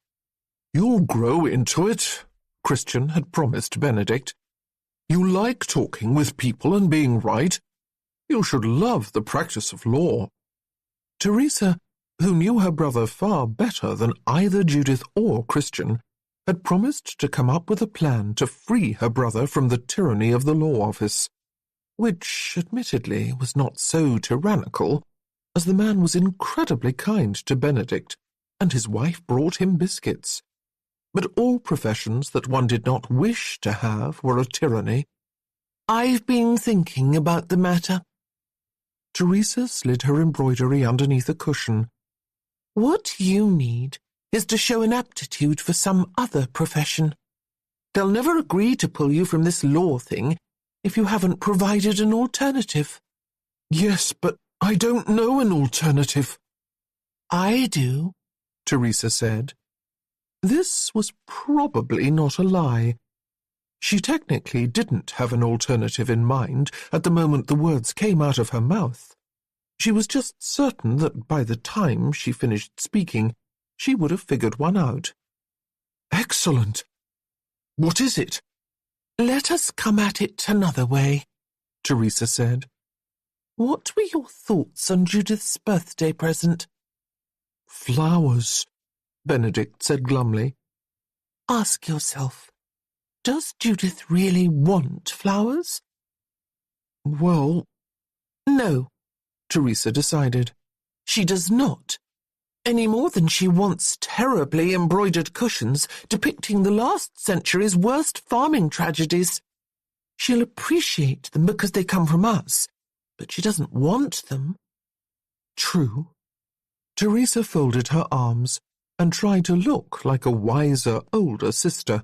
Speaker 2: "You'll grow into it," Christian had promised Benedict. "You like talking with people and being right. You should love the practice of law." Teresa, who knew her brother far better than either Judith or Christian, had promised to come up with a plan to free her brother from the tyranny of the law office, which, admittedly, was not so tyrannical, as the man was incredibly kind to Benedict, and his wife brought him biscuits. But all professions that one did not wish to have were a tyranny. "I've been thinking about the matter." Teresa slid her embroidery underneath a cushion. "What you need is to show an aptitude for some other profession. They'll never agree to pull you from this law thing,
Speaker 1: if you haven't provided an alternative.
Speaker 2: Yes, but I don't know an alternative.
Speaker 1: I do,
Speaker 2: Teresa said. This was probably not a lie. She technically didn't have an alternative in mind at the moment the words came out of her mouth. She was just certain that by the time she finished speaking, she would have figured one out. Excellent. What is it?
Speaker 1: Let us come at it another way, Teresa said. What were your thoughts on Judith's birthday present?
Speaker 2: Flowers, Benedict said glumly.
Speaker 1: Ask yourself, does Judith really want flowers?
Speaker 2: Well,
Speaker 1: no,
Speaker 2: Teresa decided.
Speaker 1: She does not, any more than she wants terribly embroidered cushions depicting the last century's worst farming tragedies. She'll appreciate them because they come from us, but she doesn't want them.
Speaker 2: True. Teresa folded her arms and tried to look like a wiser, older sister.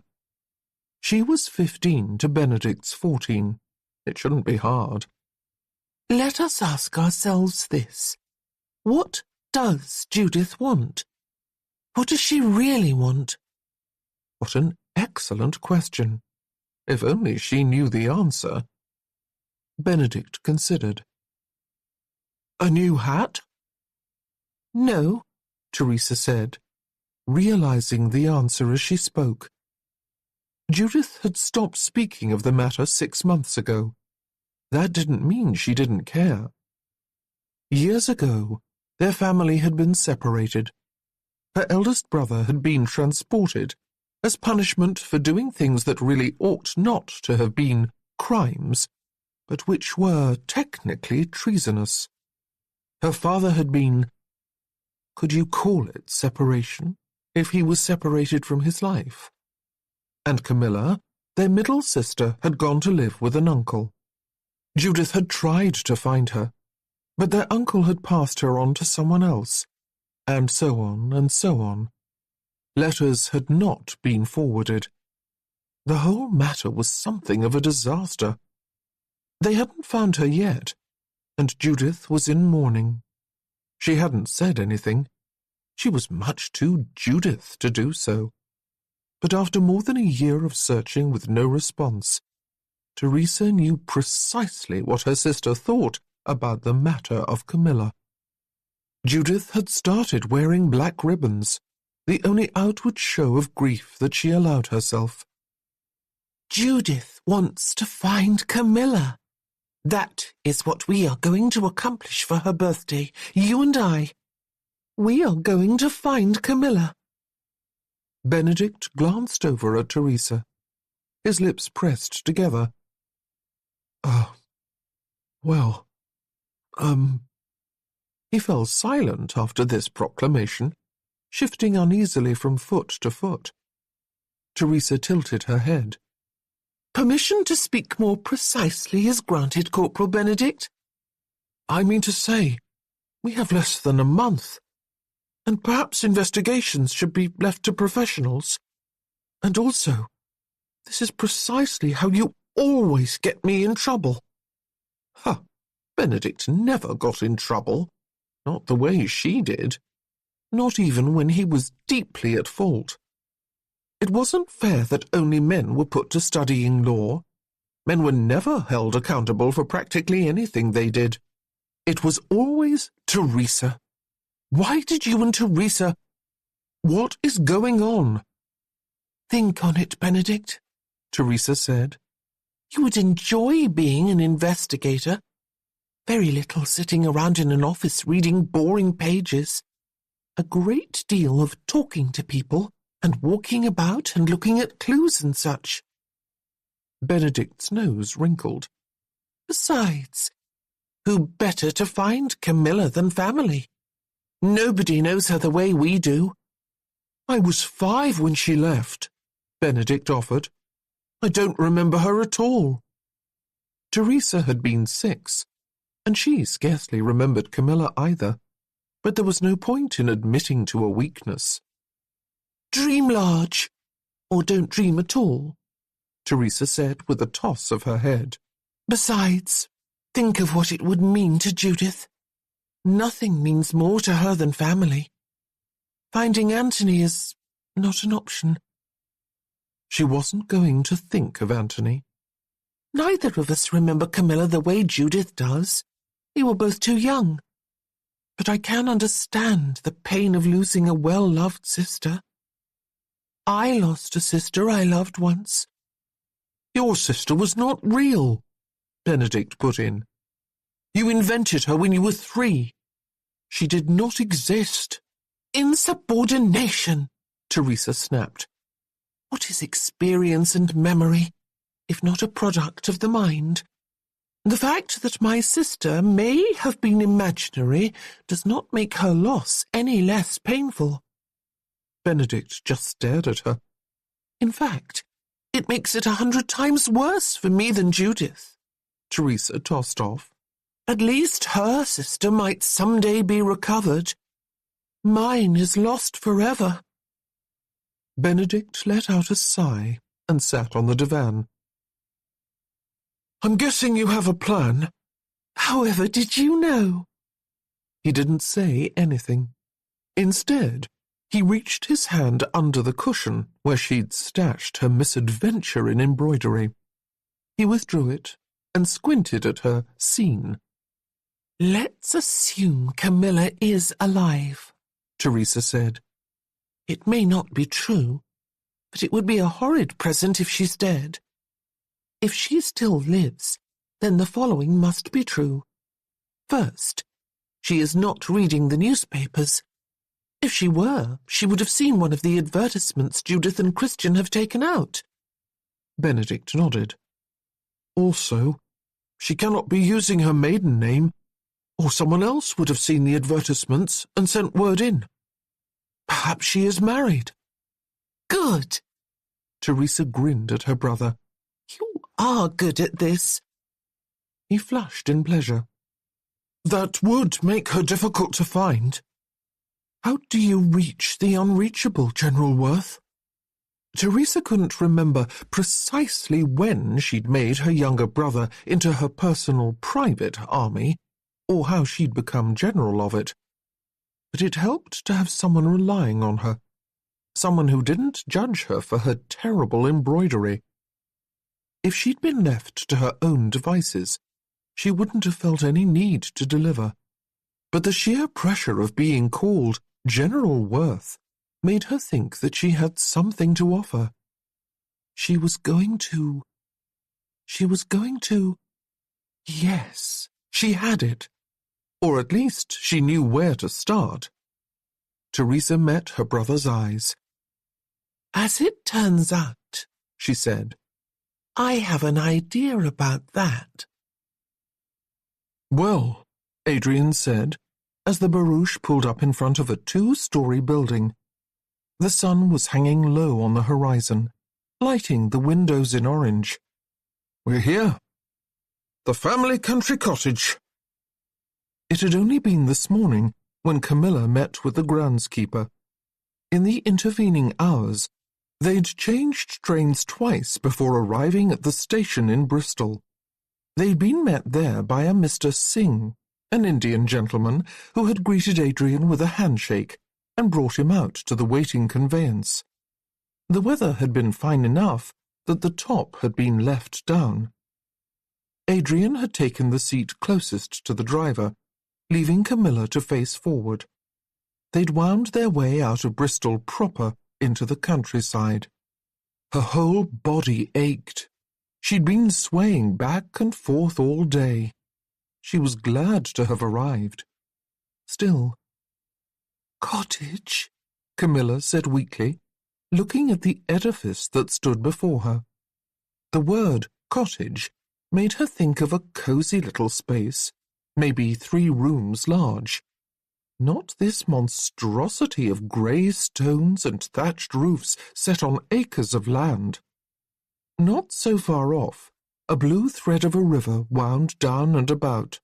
Speaker 2: She was 15 to Benedict's 14. It shouldn't be hard.
Speaker 1: Let us ask ourselves this. What does Judith want? What does she really want?
Speaker 2: What an excellent question. If only she knew the answer. Benedict considered. A new hat?
Speaker 1: No,
Speaker 2: Teresa said, realizing the answer as she spoke. Judith had stopped speaking of the matter 6 months ago. That didn't mean she didn't care. Years ago, their family had been separated. Her eldest brother had been transported as punishment for doing things that really ought not to have been crimes, but which were technically treasonous. Her father had been, could you call it separation, if he was separated from his life? And Camilla, their middle sister, had gone to live with an uncle. Judith had tried to find her, but their uncle had passed her on to someone else, and so on and so on. Letters had not been forwarded. The whole matter was something of a disaster. They hadn't found her yet, and Judith was in mourning. She hadn't said anything. She was much too Judith to do so. But after more than a year of searching with no response, Teresa knew precisely what her sister thought about the matter of Camilla. Judith had started wearing black ribbons, the only outward show of grief that she allowed herself.
Speaker 1: Judith wants to find Camilla. That is what we are going to accomplish for her birthday, you and I. We are going to find Camilla.
Speaker 2: Benedict glanced over at Teresa. His lips pressed together. Well, He fell silent after this proclamation, shifting uneasily from foot to foot. Teresa tilted her head.
Speaker 1: Permission to speak more precisely is granted, Corporal Benedict.
Speaker 2: I mean to say, we have less than a month, and perhaps investigations should be left to professionals. And also, this is precisely how you always get me in trouble. Benedict never got in trouble. Not the way she did. Not even when he was deeply at fault. It wasn't fair that only men were put to studying law. Men were never held accountable for practically anything they did. It was always Teresa. Why did you and Teresa... What is going on?
Speaker 1: Think on it, Benedict, Teresa said. You would enjoy being an investigator. Very little sitting around in an office reading boring pages. A great deal of talking to people and walking about and looking at clues and such.
Speaker 2: Benedict's nose wrinkled.
Speaker 1: Besides, who better to find Camilla than family? Nobody knows her the way we do.
Speaker 2: I was 5 when she left, Benedict offered. I don't remember her at all. Teresa had been 6, and she scarcely remembered Camilla either, but there was no point in admitting to a weakness.
Speaker 1: Dream large, or don't dream at all,
Speaker 2: Teresa said with a toss of her head.
Speaker 1: Besides, think of what it would mean to Judith. Nothing means more to her than family. Finding Anthony is not an option.
Speaker 2: She wasn't going to think of Anthony.
Speaker 1: Neither of us remember Camilla the way Judith does. We were both too young. But I can understand the pain of losing a well-loved sister. I lost a sister I loved once.
Speaker 2: Your sister was not real, Benedict put in. You invented her when you were 3. She did not exist.
Speaker 1: Insubordination, Teresa snapped. What is experience and memory, if not a product of the mind? The fact that my sister may have been imaginary does not make her loss any less painful.
Speaker 2: Benedict just stared at her.
Speaker 1: In fact, it makes it 100 times worse for me than Judith,
Speaker 2: Teresa tossed off.
Speaker 1: At least her sister might someday be recovered. Mine is lost forever.
Speaker 2: Benedict let out a sigh and sat on the divan. I'm guessing you have a plan.
Speaker 1: However did you know?
Speaker 2: He didn't say anything. Instead, he reached his hand under the cushion where she'd stashed her misadventure in embroidery. He withdrew it and squinted at her scene.
Speaker 1: Let's assume Camilla is alive, Teresa said. It may not be true, but it would be a horrid present if she's dead. If she still lives, then the following must be true. First, she is not reading the newspapers. If she were, she would have seen one of the advertisements Judith and Christian have taken out.
Speaker 2: Benedict nodded. Also, she cannot be using her maiden name, or someone else would have seen the advertisements and sent word in. Perhaps she is married.
Speaker 1: Good.
Speaker 2: Teresa grinned at her brother.
Speaker 1: You are good at this.
Speaker 2: He flushed in pleasure. That would make her difficult to find. How do you reach the unreachable, General Worth? Teresa couldn't remember precisely when she'd made her younger brother into her personal private army, or how she'd become general of it. But it helped to have someone relying on her, someone who didn't judge her for her terrible embroidery. If she'd been left to her own devices, she wouldn't have felt any need to deliver. But the sheer pressure of being called General Worth made her think that she had something to offer. She was going to... Yes, she had it. Or at least she knew where to start. Teresa met her brother's eyes.
Speaker 1: As it turns out, she said, I have an idea about that.
Speaker 2: Well, Adrian said, as the barouche pulled up in front of a 2-story building. The sun was hanging low on the horizon, lighting the windows in orange. We're here. The family country cottage. It had only been this morning when Camilla met with the groundskeeper. In the intervening hours, they'd changed trains twice before arriving at the station in Bristol. They'd been met there by a Mr. Singh, an Indian gentleman who had greeted Adrian with a handshake and brought him out to the waiting conveyance. The weather had been fine enough that the top had been left down. Adrian had taken the seat closest to the driver, leaving Camilla to face forward. They'd wound their way out of Bristol proper into the countryside. Her whole body ached. She'd been swaying back and forth all day. She was glad to have arrived. Still, "Cottage," Camilla said weakly, looking at the edifice that stood before her. The word cottage made her think of a cosy little space, maybe 3 rooms large. Not this monstrosity of grey stones and thatched roofs set on acres of land. Not so far off, a blue thread of a river wound down and about.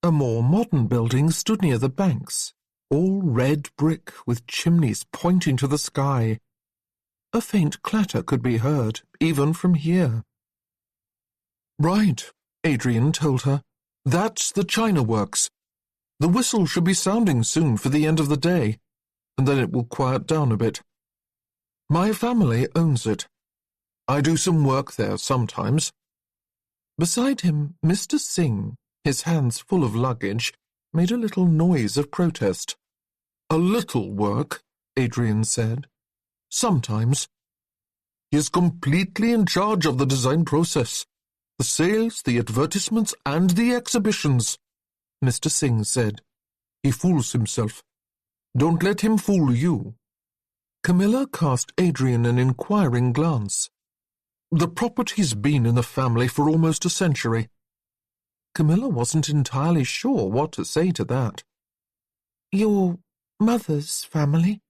Speaker 2: A more modern building stood near the banks, all red brick with chimneys pointing to the sky. A faint clatter could be heard, even from here. Right, Adrian told her. "That's the China Works. The whistle should be sounding soon for the end of the day, and then it will quiet down a bit. My family owns it. I do some work there sometimes." Beside him, Mr. Singh, his hands full of luggage, made a little noise of protest. "A little work," Adrian said. "Sometimes. He is completely in charge of the design process, the sales, the advertisements, and the exhibitions," Mr. Singh said. "He fools himself. Don't let him fool you." Camilla cast Adrian an inquiring glance. "The property's been in the family for almost a century." Camilla wasn't entirely sure what to say to that. "Your mother's family?"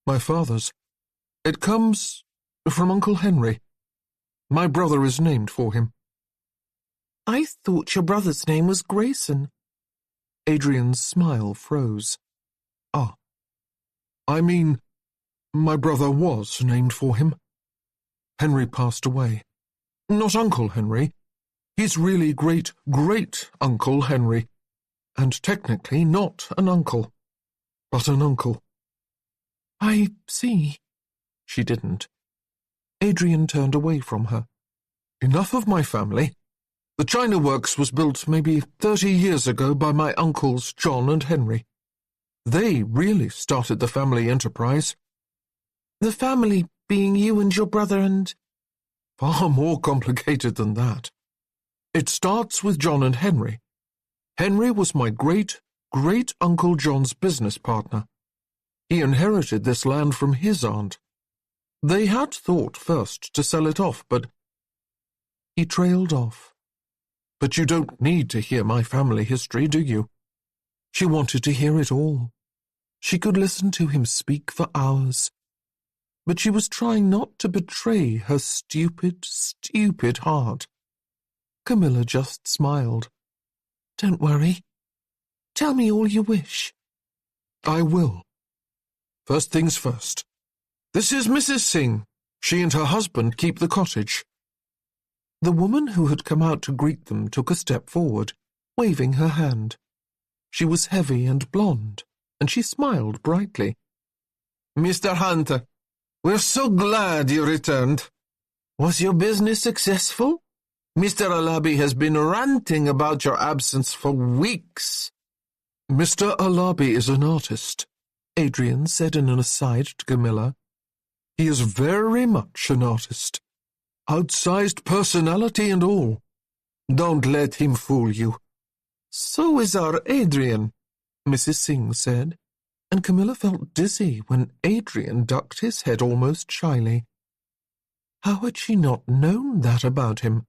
Speaker 2: "My father's. It comes from Uncle Henry. My brother is named for him." "I thought your brother's name was Grayson." Adrian's smile froze. "Ah. I mean, my brother was named for him. Henry passed away. Not Uncle Henry. He's really great-great-Uncle Henry, and technically not an uncle, but an uncle." "I see." She didn't. Adrian turned away from her. "Enough of my family. The China Works was built maybe 30 years ago by my uncles John and Henry. They really started the family enterprise." "The family being you and your brother and—" "Far more complicated than that. It starts with John and Henry. Henry was my great-great-uncle John's business partner. He inherited this land from his aunt. They had thought first to sell it off, but—" He trailed off. "But you don't need to hear my family history, do you?" She wanted to hear it all. She could listen to him speak for hours. But she was trying not to betray her stupid, stupid heart. Camilla just smiled. "Don't worry. Tell me all you wish." "I will. First things first. This is Mrs. Singh. She and her husband keep the cottage." The woman who had come out to greet them took a step forward, waving her hand. She was heavy and blonde, and she smiled brightly. "Mr. Hunter, we're so glad you returned. Was your business successful? Mr. Alabi has been ranting about your absence for weeks." "Mr. Alabi is an artist," Adrian said in an aside to Camilla. "He is very much an artist. Outsized personality and all. Don't let him fool you." "So is our Adrian," Mrs. Singh said, and Camilla felt dizzy when Adrian ducked his head almost shyly. How had she not known that about him?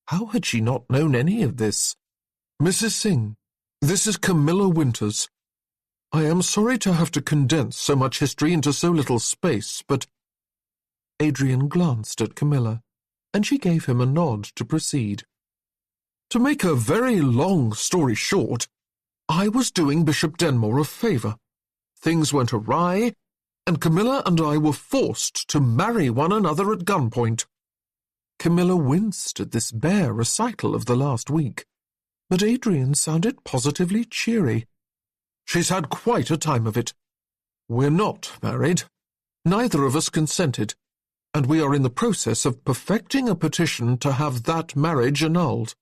Speaker 2: How had she not known any of this? "Mrs. Singh, this is Camilla Winters. I am sorry to have to condense so much history into so little space, but—" Adrian glanced at Camilla, and she gave him a nod to proceed. "To make a very long story short, I was doing Bishop Denmore a favour. Things went awry, and Camilla and I were forced to marry one another at gunpoint." Camilla winced at this bare recital of the last week, but Adrian sounded positively cheery. "She's had quite a time of it. We're not married. Neither of us consented, and we are in the process of perfecting a petition to have that marriage annulled.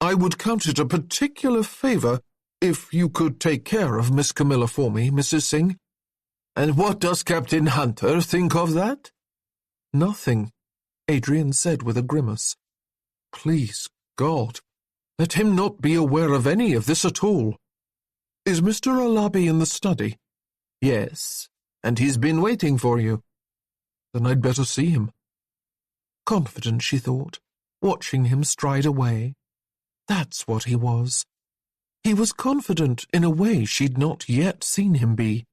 Speaker 2: I would count it a particular favour if you could take care of Miss Camilla for me, Mrs. Singh." "And what does Captain Hunter think of that?" "Nothing," Adrian said with a grimace. "Please, God, let him not be aware of any of this at all. Is Mr. Alabi in the study?" "Yes, and he's been waiting for you." "Then I'd better see him." Confident, she thought, watching him stride away. That's what he was. He was confident in a way she'd not yet seen him be.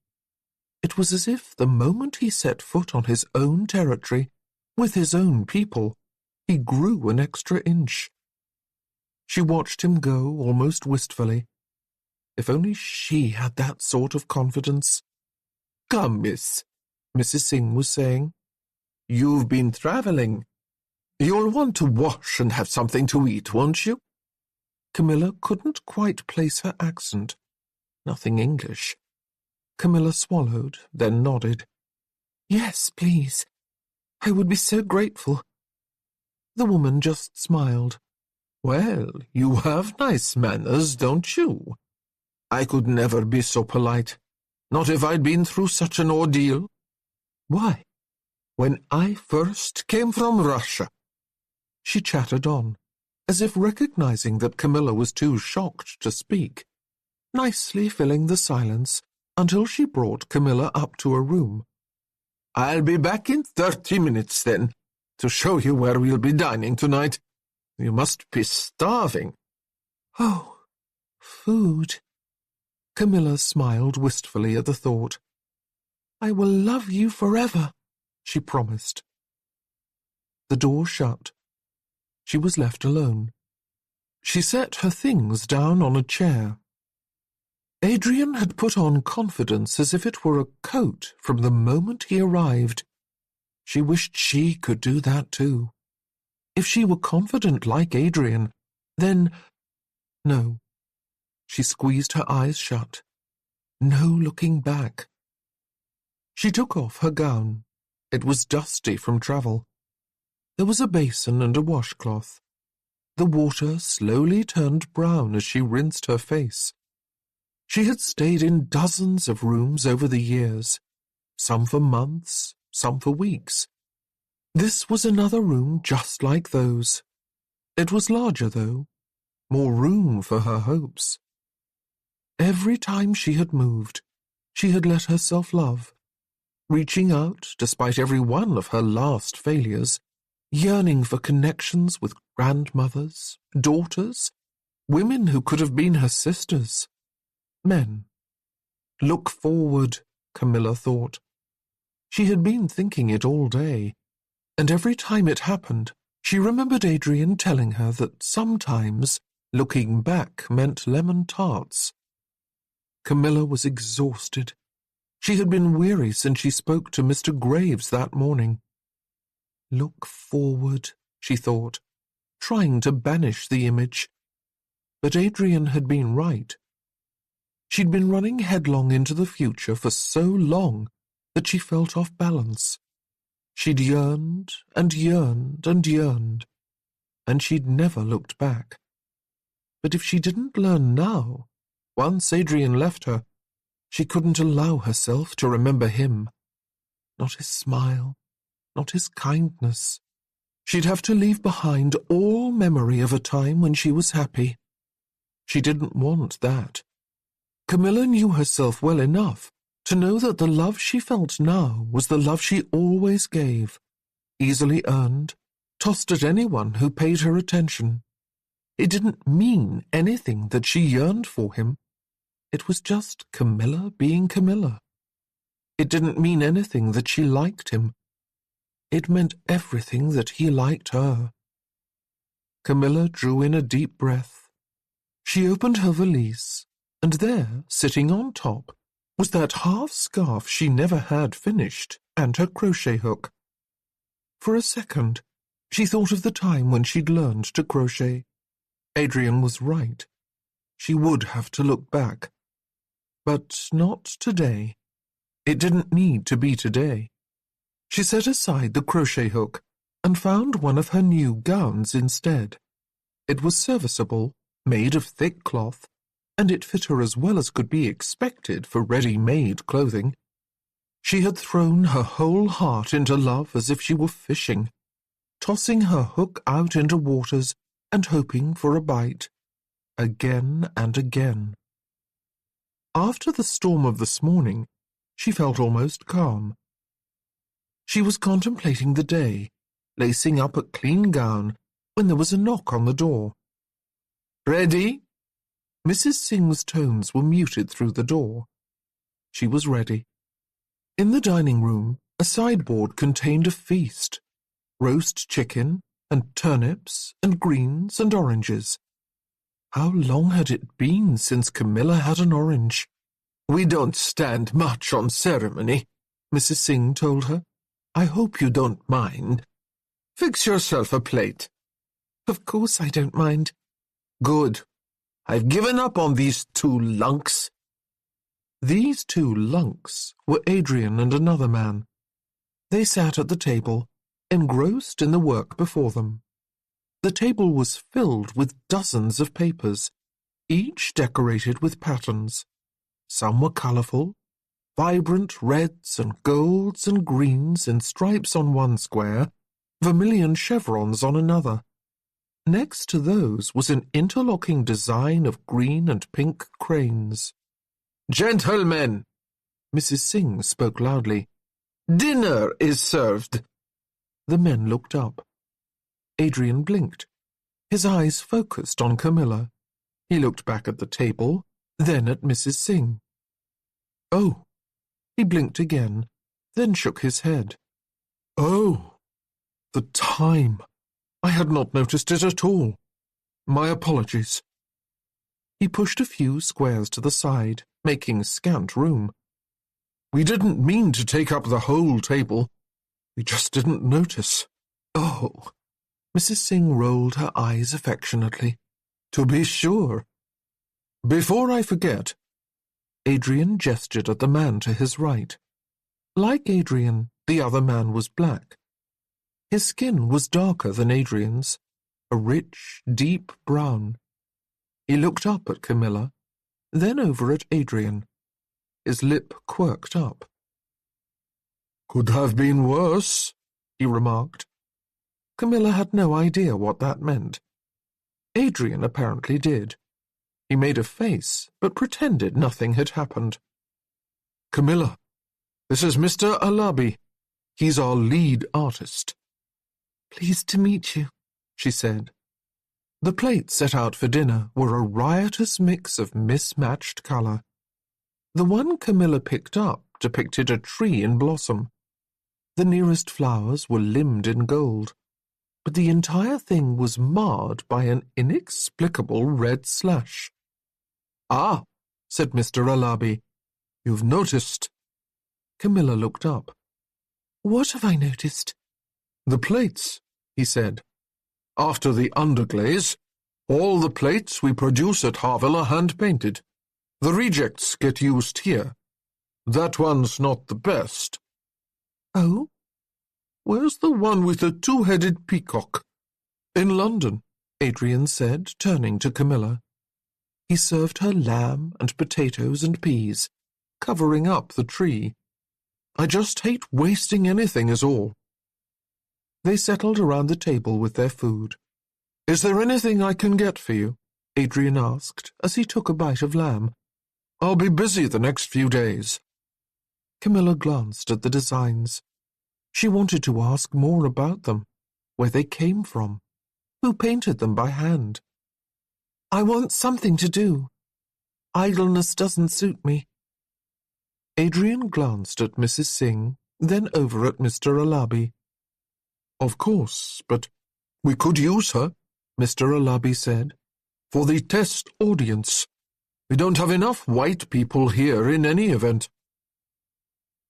Speaker 2: It was as if the moment he set foot on his own territory, with his own people, he grew an extra inch. She watched him go almost wistfully. If only she had that sort of confidence.
Speaker 1: "Come, miss,"
Speaker 2: Mrs. Singh was saying.
Speaker 1: "you've been travelling. You'll want to wash and have something to eat, won't you?
Speaker 2: Camilla couldn't quite place her accent. Nothing English. Camilla swallowed, then nodded. Yes, please. I would be so grateful. The woman just smiled.
Speaker 1: Well, you have nice manners, don't you? I could never be so polite. Not if I'd been through such an ordeal.
Speaker 2: Why?
Speaker 1: When I first came from Russia.
Speaker 2: She chattered on, as if recognizing that Camilla was too shocked to speak, nicely filling the silence until she brought Camilla up to a room.
Speaker 1: I'll be back in 30 minutes, then, to show you where we'll be dining tonight. You must be starving.
Speaker 2: Oh, food. Camilla smiled wistfully at the thought. I will love you forever, she promised. The door shut. She was left alone. She set her things down on a chair. Adrian had put on confidence as if it were a coat from the moment he arrived. She wished she could do that too. If she were confident like Adrian, then... No. She squeezed her eyes shut. No looking back. She took off her gown. It was dusty from travel. There was a basin and a washcloth. The water slowly turned brown as she rinsed her face. She had stayed in dozens of rooms over the years, some for months, some for weeks. This was another room just like those. It was larger, though, more room for her hopes. Every time she had moved, she had let herself love, reaching out despite every one of her last failures, yearning for connections with grandmothers, daughters, women who could have been her sisters, men. Look forward, Camilla thought. She had been thinking it all day, and every time it happened, she remembered Adrian telling her that sometimes looking back meant lemon tarts. Camilla was exhausted. She had been weary since she spoke to Mr. Graves that morning. Look forward, she thought, trying to banish the image. But Adrian had been right. She'd been running headlong into the future for so long that she felt off balance. She'd yearned and yearned and yearned, and she'd never looked back. But if she didn't learn now, once Adrian left her, she couldn't allow herself to remember him. Not his smile, not his kindness. She'd have to leave behind all memory of a time when she was happy. She didn't want that. Camilla knew herself well enough to know that the love she felt now was the love she always gave, easily earned, tossed at anyone who paid her attention. It didn't mean anything that she yearned for him. It was just Camilla being Camilla. It didn't mean anything that she liked him. It meant everything that he liked her. Camilla drew in a deep breath. She opened her valise, and there, sitting on top, was that half-scarf she never had finished and her crochet hook. For a second, she thought of the time when she'd learned to crochet. Adrian was right. She would have to look back. But not today. It didn't need to be today. She set aside the crochet hook and found one of her new gowns instead. It was serviceable, made of thick cloth, and it fit her as well as could be expected for ready-made clothing. She had thrown her whole heart into love as if she were fishing, tossing her hook out into waters and hoping for a bite, again and again. After the storm of this morning, she felt almost calm. She was contemplating the day, lacing up a clean gown, when there was a knock on the door. "Ready?" Mrs. Singh's tones were muted through the door. She was ready. In the dining room, a sideboard contained a feast. Roast chicken, and turnips, and greens, and oranges. How long had it been since Camilla had an orange? "We don't stand much on ceremony," Mrs. Singh told her. "I hope you don't mind."
Speaker 1: Fix yourself a plate.
Speaker 2: Of course I don't mind.
Speaker 1: Good. I've given up on these two lunks.
Speaker 2: These two lunks were Adrian and another man. They sat at the table, engrossed in the work before them. The table was filled with dozens of papers, each decorated with patterns. Some were colourful, vibrant reds and golds and greens in stripes on one square, vermilion chevrons on another. Next to those was an interlocking design of green and pink cranes.
Speaker 1: Gentlemen,
Speaker 2: Mrs. Singh spoke loudly.
Speaker 1: Dinner is served.
Speaker 2: The men looked up. Adrian blinked. His eyes focused on Camilla. He looked back at the table, then at Mrs. Singh. Oh! He blinked again, then shook his head. Oh! The time! I had not noticed it at all. My apologies. He pushed a few squares to the side, making scant room. We didn't mean to take up the whole table. We just didn't notice. Oh! Mrs. Singh rolled her eyes affectionately. To be sure. Before I forget, Adrian gestured at the man to his right. Like Adrian, the other man was black. His skin was darker than Adrian's, a rich, deep brown. He looked up at Camilla, then over at Adrian. His lip quirked up. Could have been worse, he remarked. Camilla had no idea what that meant. Adrian apparently did. He made a face, but pretended nothing had happened. Camilla, this is Mr. Alabi. He's our lead artist. Pleased to meet you, she said. The plates set out for dinner were a riotous mix of mismatched colour. The one Camilla picked up depicted a tree in blossom. The nearest flowers were limned in gold, but the entire thing was marred by an inexplicable red slash. Ah, said Mr. Alabi, you've noticed. Camilla looked up. What have I noticed? The plates, he said. After the underglaze, all the plates we produce at Harville are hand-painted. The rejects get used here. That one's not the best. Oh? Where's the one with the two-headed peacock? In London, Adrian said, turning to Camilla. He served her lamb and potatoes and peas, covering up the tree. I just hate wasting anything is all. They settled around the table with their food. Is there anything I can get for you? Adrian asked as he took a bite of lamb. I'll be busy the next few days. Camilla glanced at the designs. She wanted to ask more about them, where they came from, who painted them by hand. I want something to do. Idleness doesn't suit me. Adrian glanced at Mrs. Singh, then over at Mr. Alabi. Of course, but we could use her, Mr. Alabi said, for the test audience. We don't have enough white people here in any event.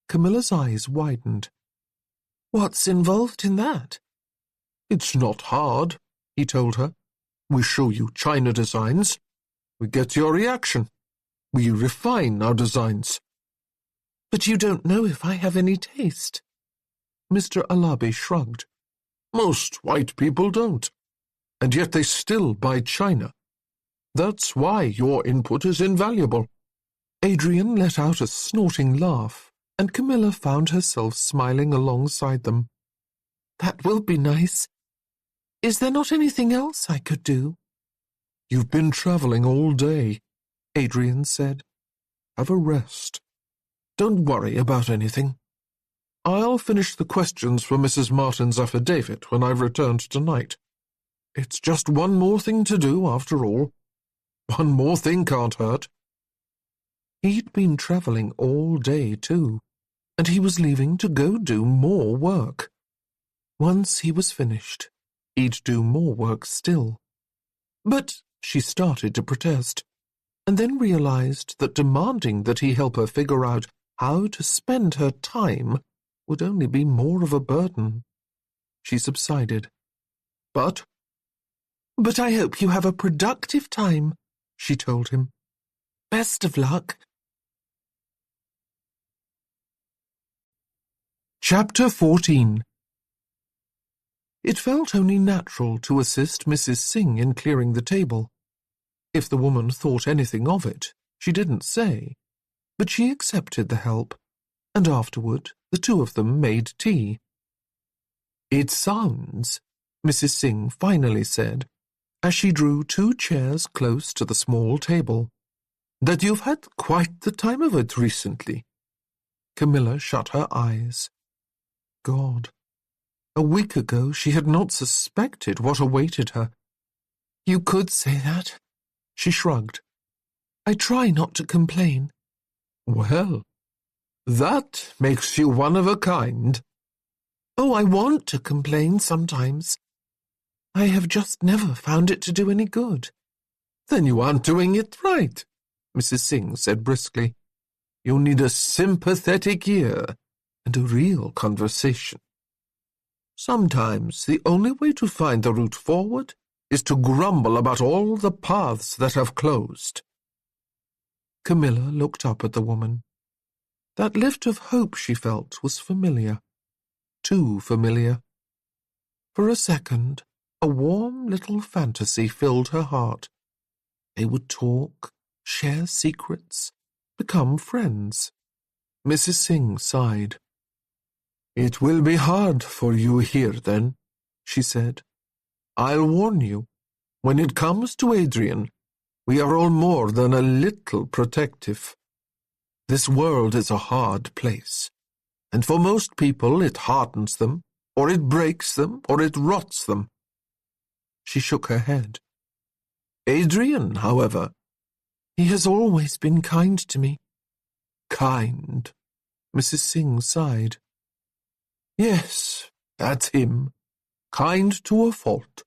Speaker 2: Camilla's eyes widened. What's involved in that? It's not hard, he told her. We show you China designs. We get your reaction. We refine our designs. But you don't know if I have any taste. Mr. Alabi shrugged. Most white people don't, and yet they still buy China. That's why your input is invaluable. Adrian let out a snorting laugh, and Camilla found herself smiling alongside them. That will be nice. Is there not anything else I could do? You've been travelling all day, Adrian said. Have a rest. Don't worry about anything. I'll finish the questions for Mrs. Martin's affidavit when I've returned tonight. It's just one more thing to do, after all. One more thing can't hurt. He'd been travelling all day, too, and he was leaving to go do more work. Once he was finished, he'd do more work still. But she started to protest, and then realized that demanding that he help her figure out how to spend her time would only be more of a burden. She subsided. But I hope you have a productive time, she told him. Best of luck. Chapter 14. It felt only natural to assist Mrs. Singh in clearing the table. If the woman thought anything of it, she didn't say, but she accepted the help, and afterward the two of them made tea. It sounds, Mrs. Singh finally said, as she drew 2 chairs close to the small table, that you've had quite the time of it recently. Camilla shut her eyes. God, a week ago she had not suspected what awaited her. You could say that, she shrugged. I try not to complain. Well, that makes you one of a kind. Oh, I want to complain sometimes. I have just never found it to do any good. Then you aren't doing it right, Mrs. Singh said briskly. You need a sympathetic ear and a real conversation. Sometimes the only way to find the route forward is to grumble about all the paths that have closed. Camilla looked up at the woman. That lift of hope she felt was familiar. Too familiar. For a second, a warm little fantasy filled her heart. They would talk, share secrets, become friends. Mrs. Singh sighed. It will be hard for you here, then, she said. I'll warn you, when it comes to Adrian, we are all more than a little protective. This world is a hard place, and for most people it hardens them, or it breaks them, or it rots them. She shook her head. Adrian, however, he has always been kind to me. Kind, Mrs. Singh sighed. Yes, that's him. Kind to a fault.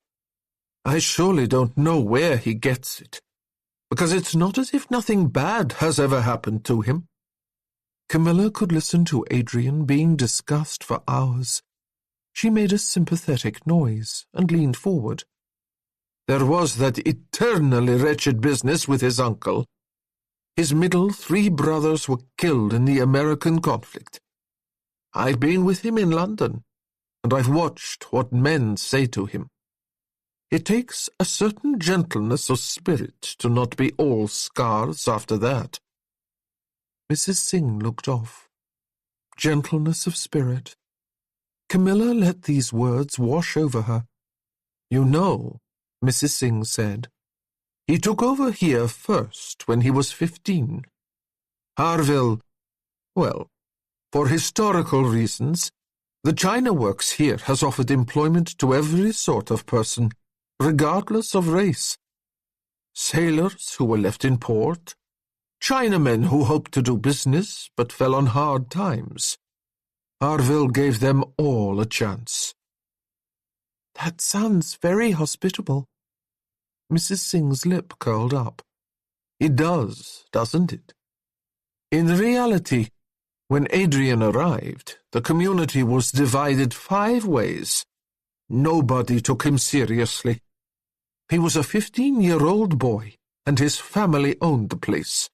Speaker 2: I surely don't know where he gets it, because it's not as if nothing bad has ever happened to him. Camilla could listen to Adrian being discussed for hours. She made a sympathetic noise and leaned forward. There was that eternally wretched business with his uncle. His middle 3 brothers were killed in the American conflict. I've been with him in London, and I've watched what men say to him. It takes a certain gentleness of spirit to not be all scars after that. Mrs. Singh looked off. Gentleness of spirit. Camilla let these words wash over her. You know, Mrs. Singh said, he took over here first when he was 15. Harville, well, for historical reasons, the China Works here has offered employment to every sort of person, regardless of race. Sailors who were left in port, Chinamen who hoped to do business but fell on hard times. Harville gave them all a chance. That sounds very hospitable. Mrs. Singh's lip curled up. It does, doesn't it? In reality, when Adrian arrived, the community was divided 5 ways. Nobody took him seriously. He was a 15-year-old boy, and his family owned the place.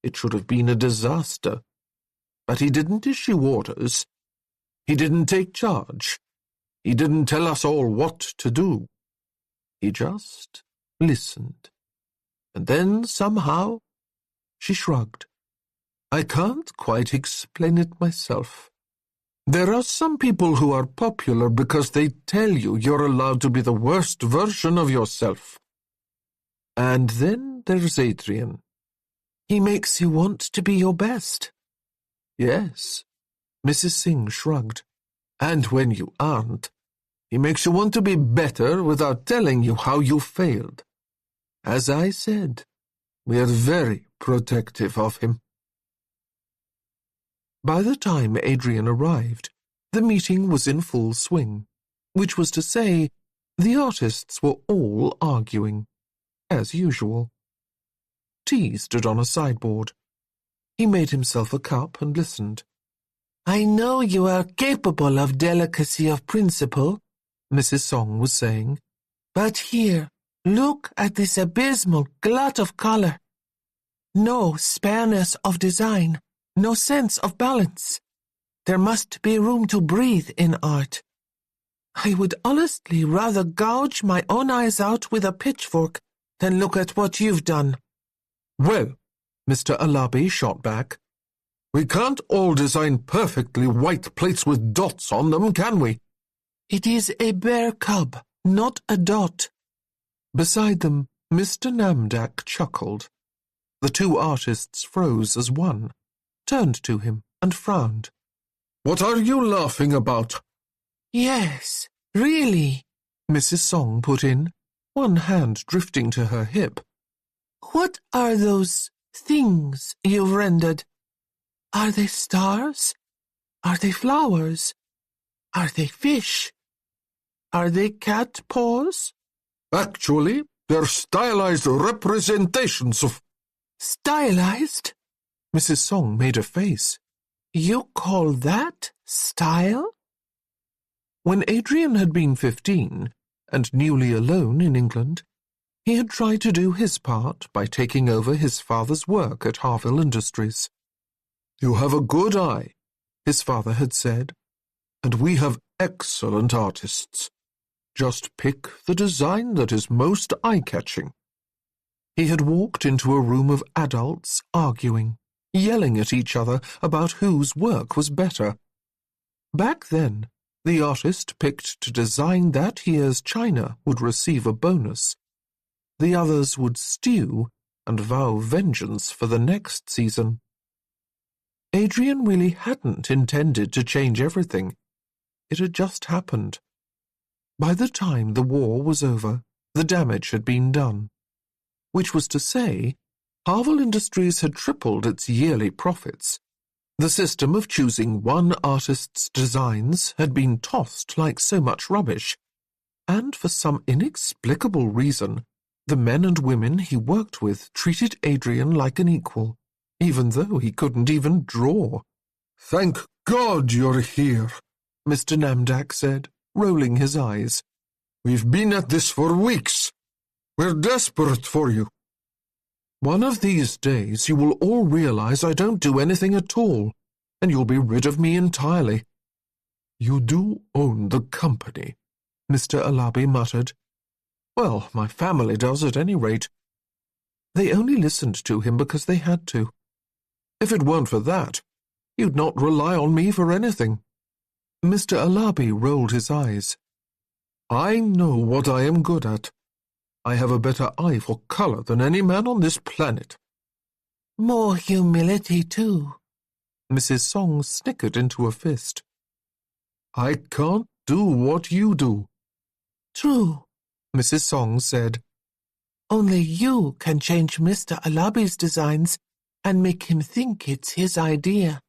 Speaker 2: It should have been a disaster. But he didn't issue orders. He didn't take charge. He didn't tell us all what to do. He just listened. And then, somehow, she shrugged. I can't quite explain it myself. There are some people who are popular because they tell you you're allowed to be the worst version of yourself. And then there's Adrian. He makes you want to be your best. Yes, Mrs. Singh shrugged. And when you aren't, he makes you want to be better without telling you how you failed. As I said, we are very protective of him. By the time Adrian arrived, the meeting was in full swing, which was to say, the artists were all arguing, as usual. Tea stood on a sideboard. He made himself a cup and listened.
Speaker 1: I know you are capable of delicacy of principle, Mrs. Song was saying, but here, look at this abysmal glut of color. No spareness of design, no sense of balance. There must be room to breathe in art. I would honestly rather gouge my own eyes out with a pitchfork than look at what you've done.
Speaker 2: Well, Mr. Alabi shot back, we can't all design perfectly white plates with dots on them, can we?
Speaker 1: It is a bear cub, not a dot.
Speaker 2: Beside them, Mr. Namdak chuckled. The two artists froze as one, turned to him and frowned. What are you laughing about?
Speaker 1: Yes, really,
Speaker 2: Mrs. Song put in, one hand drifting to her hip.
Speaker 1: What are those things you've rendered? Are they stars? Are they flowers? Are they fish? Are they cat paws?
Speaker 2: Actually, they're stylized representations of...
Speaker 1: Stylized?
Speaker 2: Mrs. Song made a face.
Speaker 1: You call that style?
Speaker 2: When Adrian had been 15, and newly alone in England, he had tried to do his part by taking over his father's work at Harville Industries. You have a good eye, his father had said, and we have excellent artists. Just pick the design that is most eye-catching. He had walked into a room of adults arguing, yelling at each other about whose work was better. Back then, the artist picked to design that year's china would receive a bonus. The others would stew and vow vengeance for the next season. Adrian really hadn't intended to change everything. It had just happened. By the time the war was over, the damage had been done. Which was to say, Harville Industries had tripled its yearly profits. The system of choosing one artist's designs had been tossed like so much rubbish, and for some inexplicable reason, the men and women he worked with treated Adrian like an equal, even though he couldn't even draw. Thank God you're here, Mr. Namdak said, rolling his eyes. We've been at this for weeks. We're desperate for you. One of these days you will all realize I don't do anything at all, and you'll be rid of me entirely. You do own the company, Mr. Alabi muttered. Well, my family does at any rate. They only listened to him because they had to. If it weren't for that, you'd not rely on me for anything. Mr. Alabi rolled his eyes. I know what I am good at. I have a better eye for color than any man on this planet.
Speaker 1: More humility, too.
Speaker 2: Mrs. Song snickered into a fist. I can't do what you do.
Speaker 1: True,
Speaker 2: Mrs. Song said.
Speaker 1: Only you can change Mr. Alabi's designs and make him think it's his idea.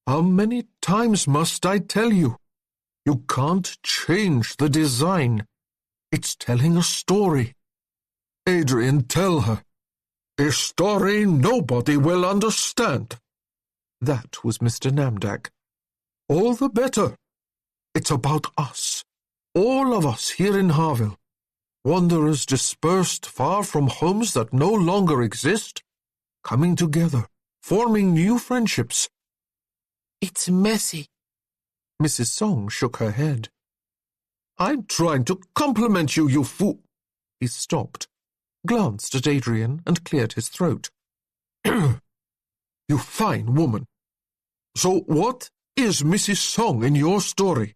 Speaker 2: How many times must I tell you? You can't change the design. It's telling a story. Adrian, tell her. A story nobody will understand. That was Mr. Namdak. All the better. It's about us. All of us here in Harville. Wanderers dispersed far from homes that no longer exist. Coming together, forming new friendships.
Speaker 1: It's messy.
Speaker 2: Mrs. Song shook her head. I'm trying to compliment you, you fool. He stopped, glanced at Adrian and cleared his throat. You fine woman. So what is Mrs. Song in your story?